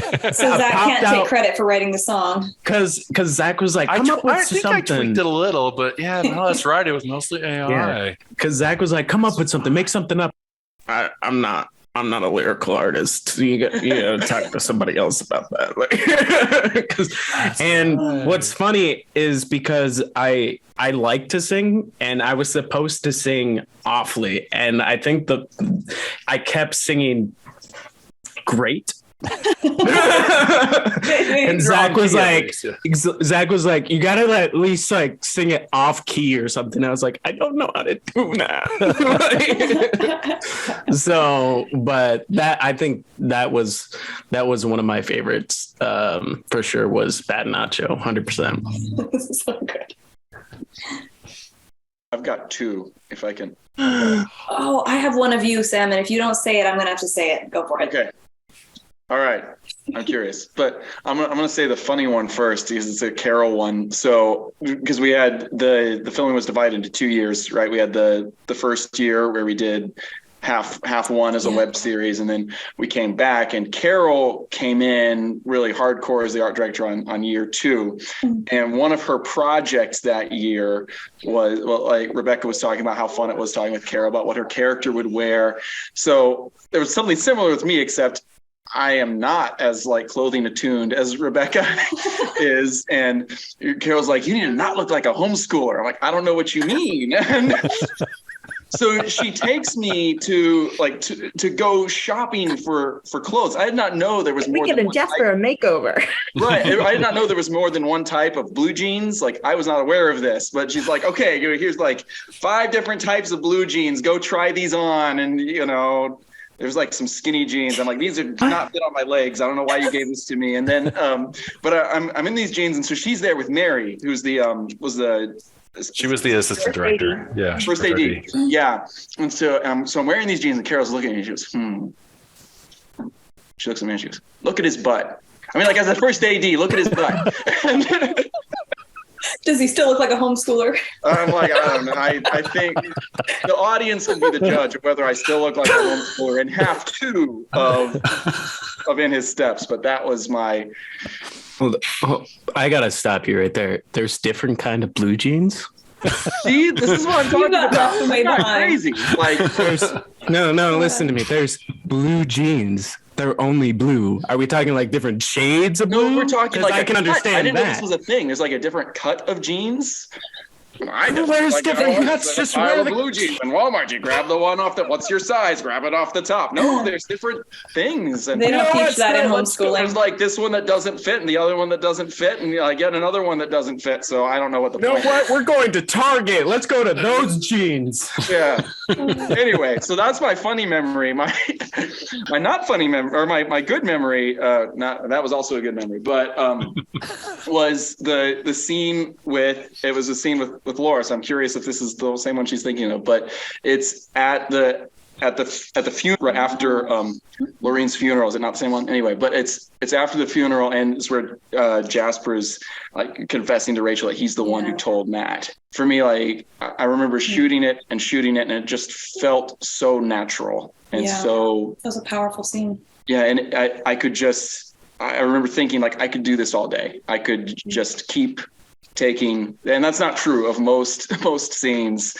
So Zack can't take credit for writing the song. Because Zack was like, come up with something. I tweaked it a little, but yeah, no, that's right. It was mostly AI. Because Zack was like, come up with something, make something up. I'm not a lyrical artist. You got to talk to somebody else about that. What's funny is because I like to sing, and I was supposed to sing awfully, and I think I kept singing great. And Zack was like, you gotta at least like sing it off key or something. I was like, I don't know how to do that. So, but I think that was one of my favorites for sure. Was Bad Nacho, 100%. This is so good. I've got two, if I can. Oh, I have one of you, Sam, and if you don't say it, I'm gonna have to say it. Go for it. Okay. All right. I'm curious, but I'm gonna say the funny one first because it's a Carol one. So because we had the filming was divided into 2 years, right? We had the first year where we did half one as a web series, and then we came back, and Carol came in really hardcore as the art director on year 2. And one of her projects that year was, well, like Rebekah was talking about how fun it was talking with Carol about what her character would wear. So there was something similar with me, except I am not as like clothing attuned as Rebekah is. And Carol's like, you need to not look like a homeschooler. I'm like, I don't know what you mean. And so she takes me to go shopping for clothes. I did not know there was more than one Jasper a makeover. Right. I did not know there was more than one type of blue jeans. Like, I was not aware of this, but she's like, okay, here's like 5 different types of blue jeans. Go try these on. And, there's like some skinny jeans. I'm like, these do not fit on my legs. I don't know why you gave this to me. And then, but I'm in these jeans. And so she's there with Mary, who's she was the assistant director. Yeah. First AD. Yeah. And so I'm wearing these jeans, and Carol's looking at me, and she goes, She looks at me and she goes, look at his butt. I mean, like as a first AD, look at his butt. Does he still look like a homeschooler? I'm like, I don't know. I think the audience will be the judge of whether I still look like a homeschooler in half two of In His Steps. But that was my... Oh, I got to stop you right there. There's different kind of blue jeans. See, this is what I'm talking about. It's not crazy. Like, no, listen to me. There's blue jeans. They're only blue. Are we talking like different shades of blue? No, we're talking like I can understand I didn't know that. this was a thing. There's like a different cut of jeans. There's different cuts. Just wear the blue jeans in Walmart. You grab the one off the. What's your size? Grab it off the top. No, there's different things. And they don't teach that in homeschooling. There's like this one that doesn't fit, and the other one that doesn't fit, and I get another one that doesn't fit. So I don't know what the point is. We're going to Target. Let's go to those jeans. Yeah. Anyway, so that's my funny memory. My not funny memory, or my good memory. That was also a good memory, but was the scene with Laura. So I'm curious if this is the same one she's thinking of, but it's at the funeral after Lorraine's funeral. Is it not the same one? Anyway, but it's after the funeral, and it's where Jasper's like confessing to Rachel that he's the one who told Matt. For me, like I remember shooting it, and it just felt so natural and so. It was a powerful scene. Yeah, and I remember thinking like I could do this all day. I could just keep taking, and that's not true of most scenes,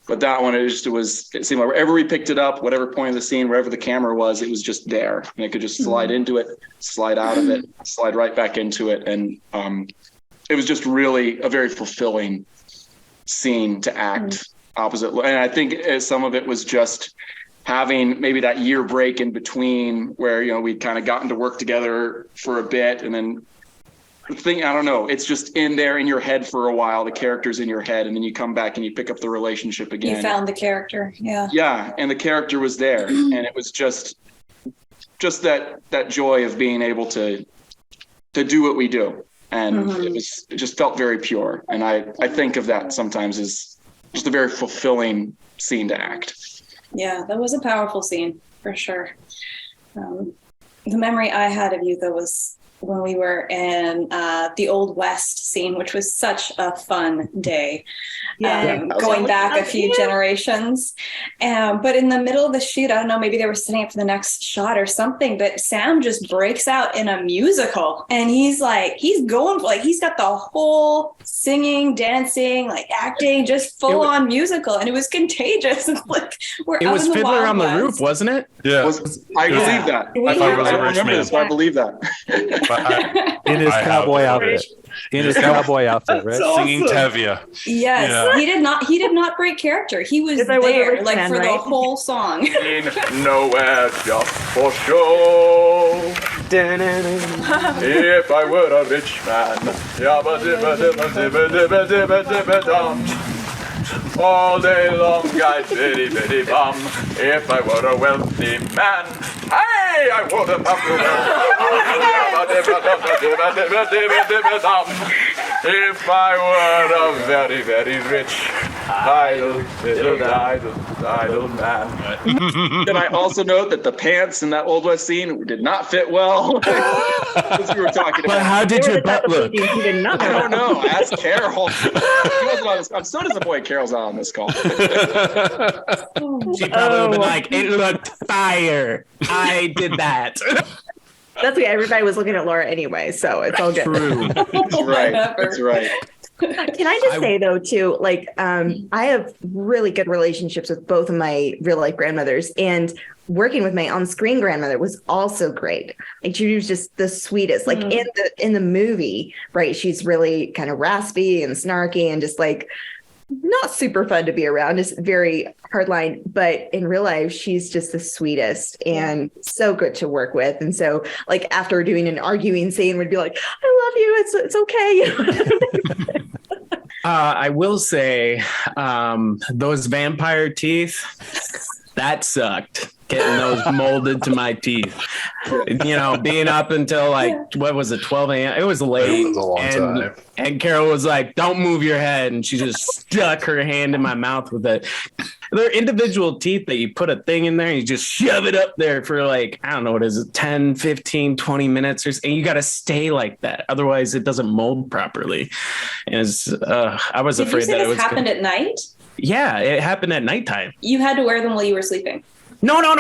but that one it seemed like wherever we picked it up, whatever point of the scene, wherever the camera was, it was just there, and it could just slide into it, slide out of it, slide right back into it, and it was just really a very fulfilling scene to act opposite. And I think some of it was just having maybe that year break in between where we'd kind of gotten to work together for a bit, and then I don't know. It's just in there in your head for a while. The character's in your head, and then you come back and you pick up the relationship again. You found the character, yeah. Yeah, and the character was there, and it was just that joy of being able to do what we do, and it just felt very pure. And I think of that sometimes as just a very fulfilling scene to act. Yeah, that was a powerful scene for sure. The memory I had of you though was when we were in the Old West scene, which was such a fun day. Going back a few generations. But in the middle of the shoot, I don't know, maybe they were setting up for the next shot or something, but Sam just breaks out in a musical, and he's going, like, he's got the whole singing, dancing, like acting, just full on musical. And it was contagious. Like, it was Fiddler on the Roof, wasn't it? Yeah. I believe that. I don't remember this, but I believe that. In his cowboy outfit. In his cowboy outfit, right? Awesome. Singing Tevye. Yes, yeah. He did not break character. He was there, like for the whole song. Nowhere just for show. If I were a rich man, all day long I'd bitty bitty bum. If I were a wealthy man, hey, I would have if I were a very, very rich idle man. Can I also note that the pants in that Old West scene did not fit well? As we were talking about. But how did your butt look? I don't know. Ask Carol. He wasn't on this. I'm so disappointed Carol's not on this call. She probably would be like, it looked fire. I did that. That's okay. Everybody was looking at Laura anyway, so it's all good. True. That's right. That's right. Can I just say though, too, like I have really good relationships with both of my real life grandmothers, and working with my on-screen grandmother was also great. Like, she was just the sweetest. Like in the movie, right? She's really kind of raspy and snarky and just like not super fun to be around, just very hardline. But in real life, she's just the sweetest and so good to work with. And so, like, after doing an arguing scene, we'd be like, "I love you. It's okay." I will say, those vampire teeth, that sucked. Getting those molded to my teeth, being up until like, what was it, 12 a.m. It was late. It was a long time. And Carol was like, "Don't move your head," and she just stuck her hand in my mouth with it. they're individual teeth that you put a thing in there and you just shove it up there for like, I don't know, what is it, 10, 15, 20 minutes and you got to stay like that. Otherwise it doesn't mold properly. And I was afraid that it was happened at night. Yeah, it happened at nighttime. You had to wear them while you were sleeping. No. I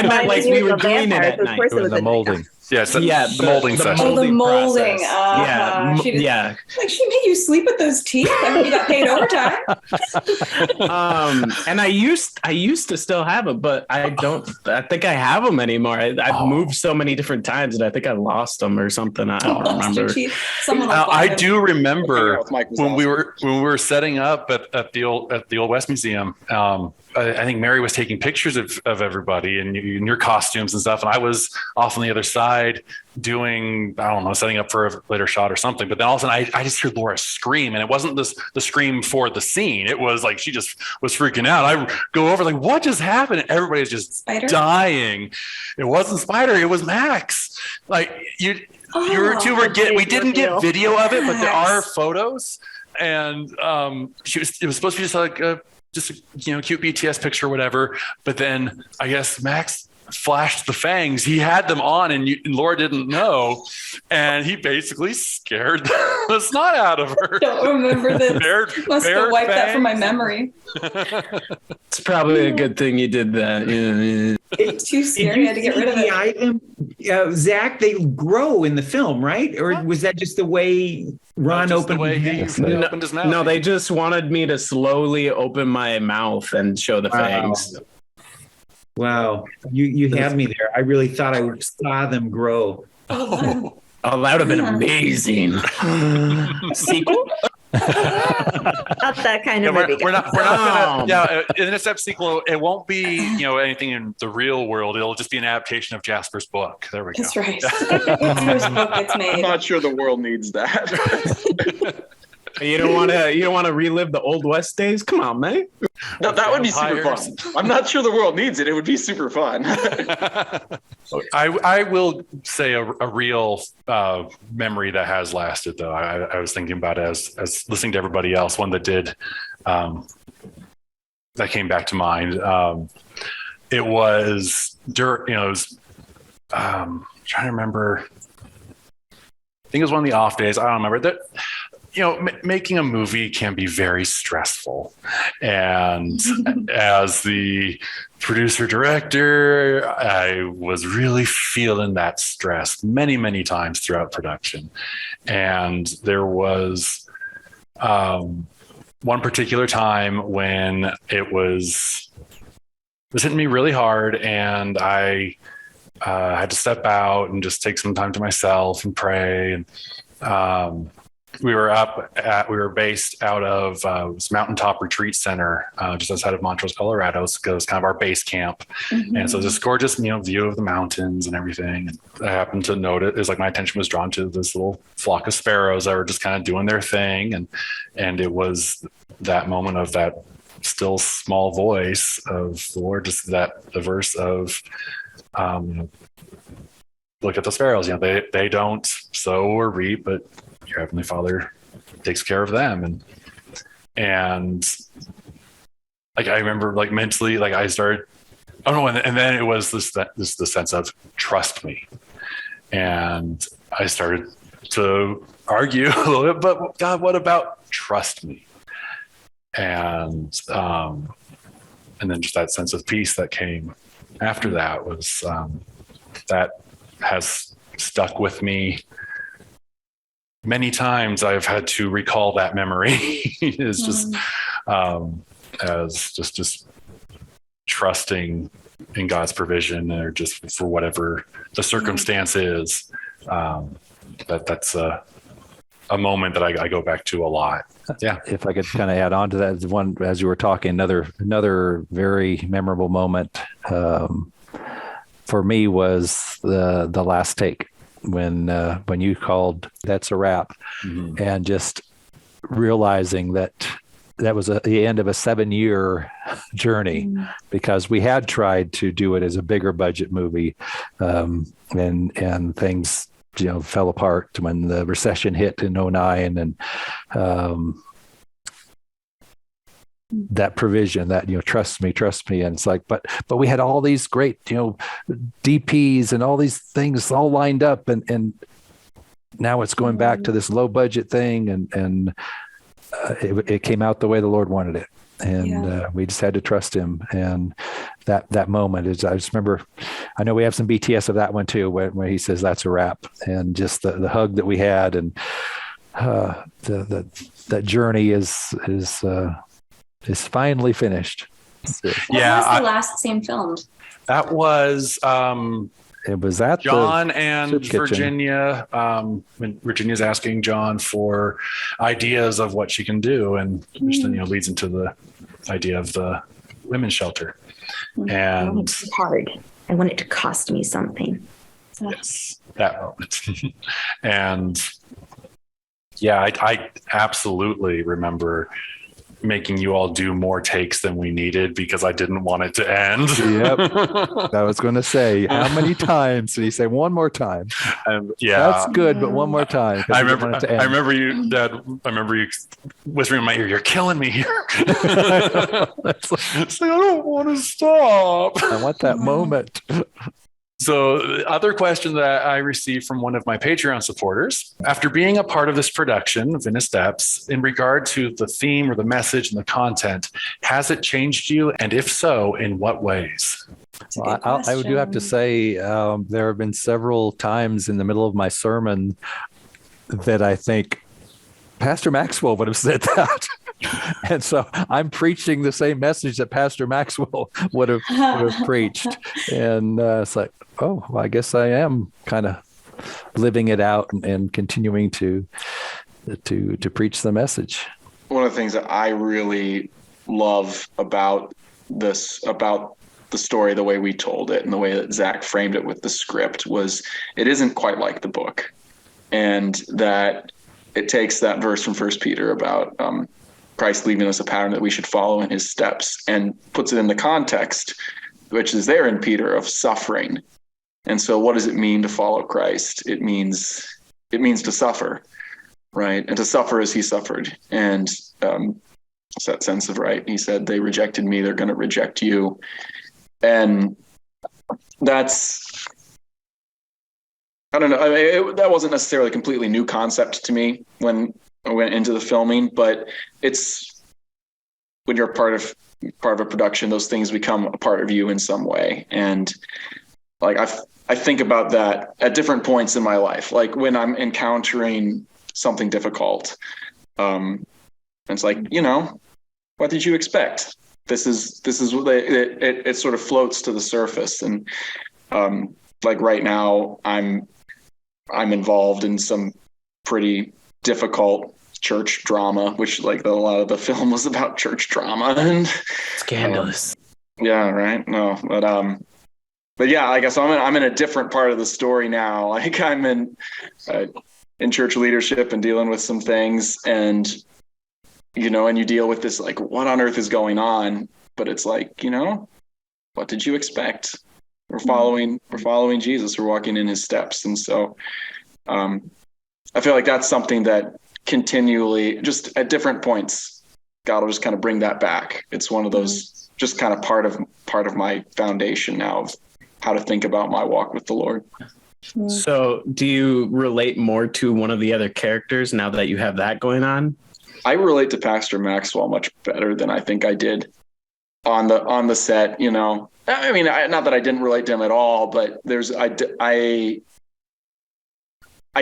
meant like we were doing it at night. It was the molding. Yes, the molding session. Oh, the molding. Yeah. Like she made you sleep with those teeth. I hope you got paid overtime. And I used to still have them, but I think I have them anymore. I've moved so many different times and I think I lost them or something. I don't remember. I do remember when we were setting up at the old West Museum. I think Mary was taking pictures of everybody in your costumes and stuff. And I was off on the other side doing, I don't know, setting up for a later shot or something. But then all of a sudden I just heard Laura scream, and it wasn't the scream for the scene. It was like, she just was freaking out. I go over like, what just happened? And everybody's just dying. It wasn't Spider. It was Max. Like we didn't get video of it, but there are photos. And it was supposed to be just like just a cute BTS picture or whatever. But then I guess Max flashed the fangs. He had them on and Laura didn't know. And he basically scared the snot out of her. Don't remember this. Must have wiped that from my memory. It's probably a good thing you did that. Yeah. It's too scary. I had to get rid of it. Zach, they grow in the film, right? Or was that just the way Ron opened his mouth? No, they just wanted me to slowly open my mouth and show the fangs. Wow. You had me there. I really thought I saw them grow. Oh, that would have been amazing. Sequel? Not that kind of movie. We're not gonna. Yeah, in this episode sequel, it won't be anything in the real world. It'll just be an adaptation of Jasper's book. There we go. That's right. Jasper's book gets made. I'm not sure the world needs that. You don't want to relive the Old West days? Come on, man. No, that would be super fun. I'm not sure the world needs it. It would be super fun. I will say a real memory that has lasted, though. I was thinking about it as listening to everybody else. One that did that came back to mind. It was trying to remember. I think it was one of the off days. I don't remember that. Making a movie can be very stressful. And as the producer director, I was really feeling that stress many, many times throughout production. And there was one particular time when it was hitting me really hard, and I had to step out and just take some time to myself and pray. And we were based out of this mountaintop retreat center just outside of Montrose, Colorado. So it was kind of our base camp. Mm-hmm. And so this gorgeous, view of the mountains and everything. And I happened to notice, it was like my attention was drawn to this little flock of sparrows that were just kind of doing their thing. And it was that moment of that still small voice of the Lord, just the verse of, look at the sparrows, they don't sow or reap, but your Heavenly Father takes care of them. And like, I remember like mentally, like I started, and then it was the sense of trust me. And I started to argue a little bit, but God, what about trust me? And then just that sense of peace that came after that was, that has stuck with me. Many times I've had to recall that memory is just as just trusting in God's provision, or just for whatever the circumstance is. That's a moment that I go back to a lot. Yeah. If I could kind of add on to that, one, as you were talking, another very memorable moment for me was the last take. When you called "That's a Wrap," mm-hmm. and just realizing that was the end of a 7-year journey, mm-hmm. because we had tried to do it as a bigger budget movie, and things fell apart when the recession hit in 2009, and that provision, that, trust me. And it's like, but we had all these great, DPs and all these things all lined up, and now it's going back to this low budget thing, and it came out the way the Lord wanted it. And we just had to trust him. And that moment is, I just remember, I know we have some BTS of that one too, where he says, that's a wrap. And just the hug that we had, and that journey is finally finished. When was the last scene filmed? That was it was at John the and Virginia. When Virginia's asking John for ideas of what she can do, and which then leads into the idea of the women's shelter. And it's hard. I want it to cost me something. Yes, that moment. And I absolutely remember making you all do more takes than we needed because I didn't want it to end. Yep. I was going to say, how many times did he say one more time? That's good, but one more time. I remember you whispering in my ear, "You're killing me here." It's like, I don't want to stop. I want that moment. So the other question that I received from one of my Patreon supporters, after being a part of this production of In His Steps, in regard to the theme or the message and the content, has it changed you? And if so, in what ways? Well, I do have to say, there have been several times in the middle of my sermon that I think Pastor Maxwell would have said that. And so I'm preaching the same message that Pastor Maxwell would have preached. And it's like, oh, well, I guess I am kind of living it out and continuing to preach the message. One of the things that I really love about the story, the way we told it and the way that Zack framed it with the script, was it isn't quite like the book. And that it takes that verse from 1 Peter about Christ leaving us a pattern that we should follow in his steps, and puts it in the context, which is there in Peter, of suffering. And so what does it mean to follow Christ? It means to suffer, right? And to suffer as he suffered. And it's that sense of, right, he said, they rejected me, they're going to reject you. And that's, I don't know, that wasn't necessarily a completely new concept to me when I went into the filming, but it's, when you're part of a production, those things become a part of you in some way. And like, I think about that at different points in my life, like when I'm encountering something difficult. It's like, what did you expect? This is what it sort of floats to the surface. And like right now I'm involved in some pretty difficult church drama, which like a lot of the film was about church drama and scandalous. Yeah, right. No, but yeah, I guess I'm in a different part of the story now. Like I'm in church leadership and dealing with some things, and and you deal with this, like, what on earth is going on? But it's like, what did you expect? We're following Jesus. We're walking in his steps. And so I feel like that's something that continually, just at different points, God will just kind of bring that back. It's one of those, just kind of part of my foundation now of how to think about my walk with the Lord. So do you relate more to one of the other characters now that you have that going on? I relate to Pastor Maxwell much better than I think I did on the set. I mean, not that I didn't relate to him at all, but I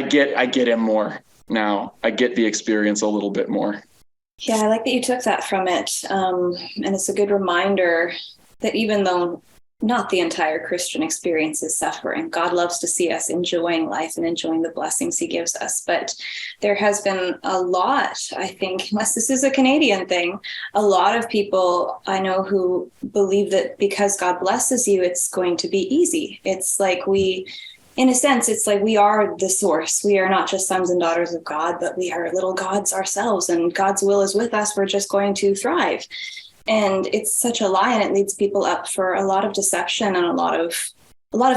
get him more now. I get the experience a little bit more. Yeah, I like that you took that from it. And it's a good reminder that even though not the entire Christian experience is suffering, God loves to see us enjoying life and enjoying the blessings he gives us. But there has been a lot, I think, unless this is a Canadian thing, a lot of people I know who believe that because God blesses you, it's going to be easy. It's like in a sense, it's like we are the source. We are not just sons and daughters of God, but we are little gods ourselves, and God's will is with us. We're just going to thrive. And it's such a lie, and it leads people up for a lot of deception and a lot of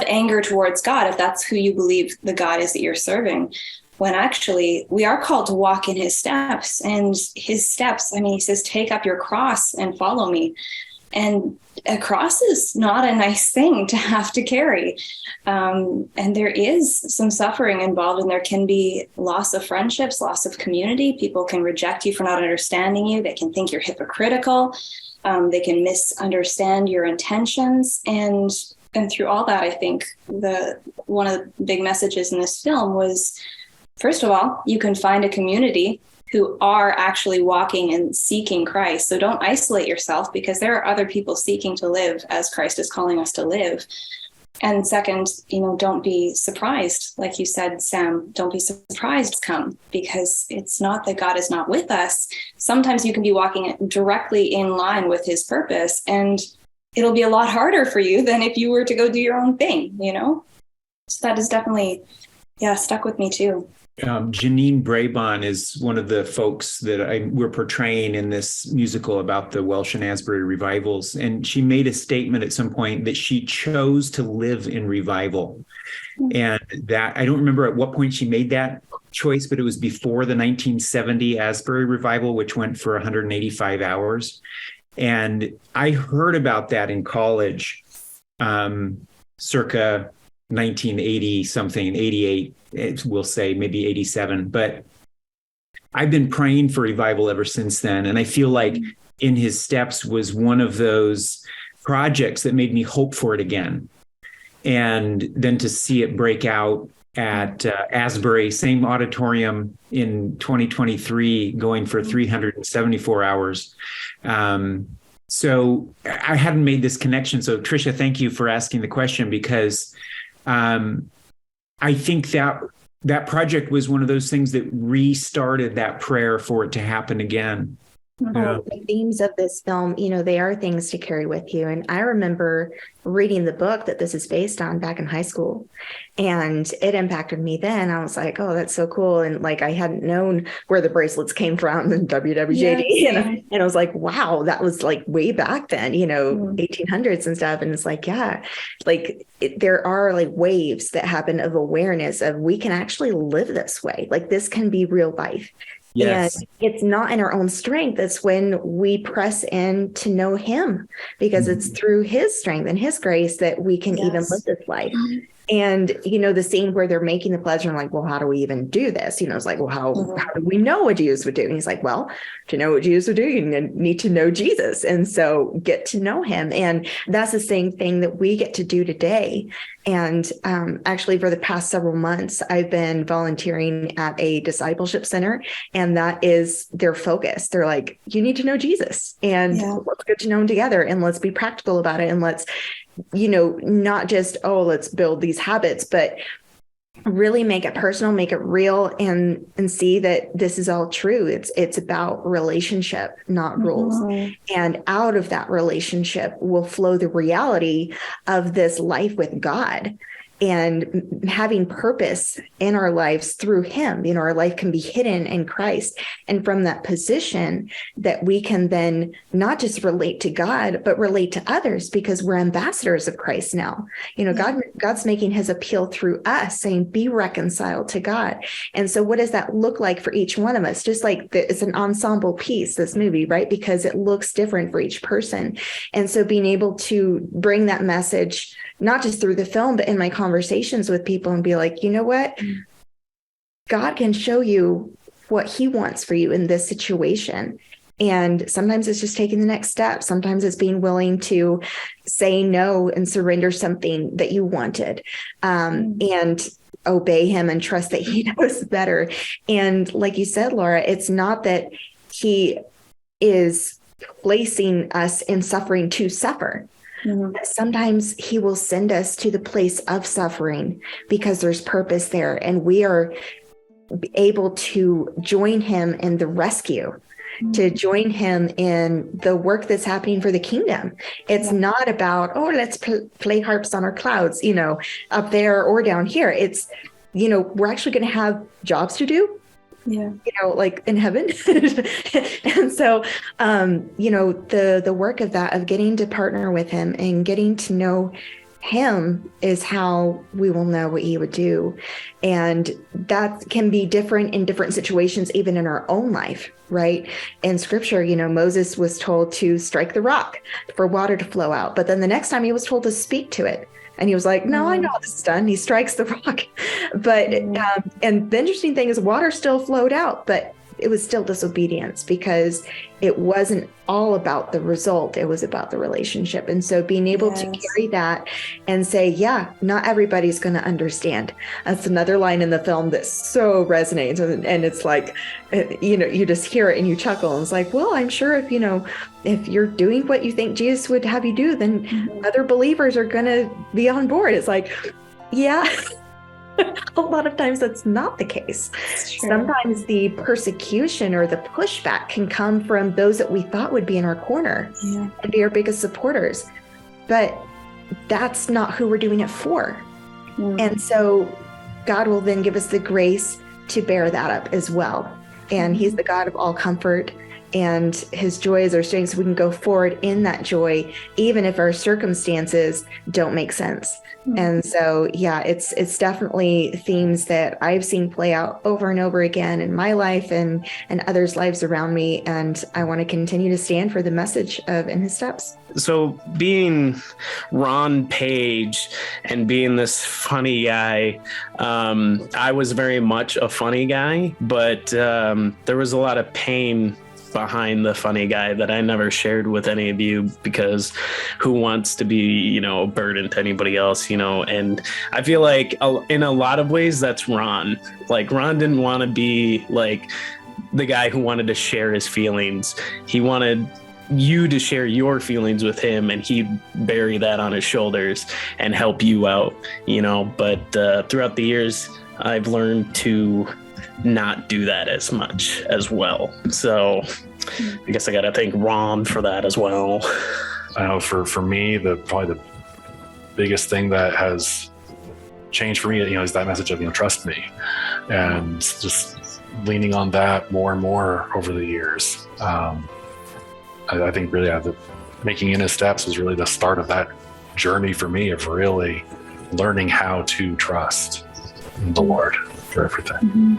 anger towards God, if that's who you believe the God is that you're serving. when actually we are called to walk in his steps. And his steps, I mean, he says, take up your cross and follow me. And a cross is not a nice thing to have to carry. And there is some suffering involved, and there can be loss of friendships, loss of community. People can reject you for not understanding you. They can think you're hypocritical. They can misunderstand your intentions. And through all that, I think one of the big messages in this film was, first of all, you can find a community who are actually walking and seeking Christ. So don't isolate yourself, because there are other people seeking to live as Christ is calling us to live. And second, don't be surprised. Like you said, Sam, don't be surprised come, because it's not that God is not with us. Sometimes you can be walking directly in line with his purpose, and it'll be a lot harder for you than if you were to go do your own thing, So that is definitely, stuck with me too. Janine Brabon is one of the folks that we're portraying in this musical about the Welsh and Asbury revivals. And she made a statement at some point that she chose to live in revival. And that, I don't remember at what point she made that choice, but it was before the 1970 Asbury revival, which went for 185 hours. And I heard about that in college, circa 1980 something, 88, we'll say maybe 87. But I've been praying for revival ever since then. And I feel like In His Steps was one of those projects that made me hope for it again. And then to see it break out at Asbury, same auditorium in 2023, going for 374 hours. So I hadn't made this connection. So Tricia, thank you for asking the question, because I think that project was one of those things that restarted that prayer for it to happen again. The themes of this film, they are things to carry with you. And I remember reading the book that this is based on back in high school, and it impacted me then. I was like, oh, that's so cool. And I hadn't known where the bracelets came from and wwjd. Yes. And I was like, wow, that was way back then, 1800s and stuff. And it's there are waves that happen of awareness of we can actually live this way. This can be real life. Yes. And it's not in our own strength. It's when we press in to know Him, because it's through His strength and His grace that we can even live this life. And, the scene where they're making the pledge, and I'm like, well, how do we even do this? It's like, well, how do we know what Jesus would do? And he's like, well, to know what Jesus would do, you need to know Jesus. And so get to know Him. And that's the same thing that we get to do today. And actually, for the past several months, I've been volunteering at a discipleship center, and that is their focus. They're like, you need to know Jesus, and let's get to know Him together, and let's be practical about it. And let's, not just, let's build these habits, but really make it personal, make it real, and see that this is all true. It's about relationship, not rules. And out of that relationship will flow the reality of this life with God and having purpose in our lives through Him. Our life can be hidden in Christ. And from that position that we can then not just relate to God, but relate to others, because we're ambassadors of Christ now. God's making His appeal through us, saying, be reconciled to God. And so what does that look like for each one of us? Just it's an ensemble piece, this movie, right? Because it looks different for each person. And so being able to bring that message, not just through the film, but in my conversations with people, and be like, you know what? God can show you what He wants for you in this situation. And sometimes it's just taking the next step. Sometimes it's being willing to say no and surrender something that you wanted, and obey Him and trust that He knows better. And like you said, Laura, it's not that He is placing us in suffering to suffer. Sometimes He will send us to the place of suffering because there's purpose there, and we are able to join Him in the rescue, to join Him in the work that's happening for the kingdom. It's not about, let's play harps on our clouds, up there or down here. It's, we're actually going to have jobs to do. In heaven. And so, the work of that, of getting to partner with Him and getting to know him is how we will know what he would do. And that can be different in different situations, even in our own life, right? In scripture, Moses was told to strike the rock for water to flow out. But then the next time he was told to speak to it. And he was like, no, I know how this is done. He strikes the rock. But, and the interesting thing is water still flowed out, but it was still disobedience because it wasn't all about the result. It was about the relationship. And so being able to carry that and say, yeah, not everybody's going to understand. That's another line in the film that so resonates. And it's like, you just hear it and you chuckle. And it's like, well, I'm sure if you're doing what you think Jesus would have you do, then other believers are going to be on board. It's like, yeah. A lot of times that's not the case. Sometimes the persecution or the pushback can come from those that we thought would be in our corner and be our biggest supporters. But that's not who we're doing it for. And so God will then give us the grace to bear that up as well. And he's the God of all comfort, and his joy is our strength, so we can go forward in that joy, even if our circumstances don't make sense. And so, yeah, it's definitely themes that I've seen play out over and over again in my life and others' lives around me. And I want to continue to stand for the message of In His Steps. So being Ron Page and being this funny guy, I was very much a funny guy, but there was a lot of pain behind the funny guy that I never shared with any of you, because who wants to be, a burden to anybody else, and I feel like in a lot of ways that's Ron. Like Ron didn't want to be like the guy who wanted to share his feelings. He wanted you to share your feelings with him, and he'd bury that on his shoulders and help you out, but throughout the years I've learned to not do that as much as well. So I guess I got to thank Ron for that as well. I know for me, probably the biggest thing that has changed for me, is that message of, trust me, and just leaning on that more and more over the years. I think really making In His Steps was really the start of that journey for me of really learning how to trust the Lord for everything.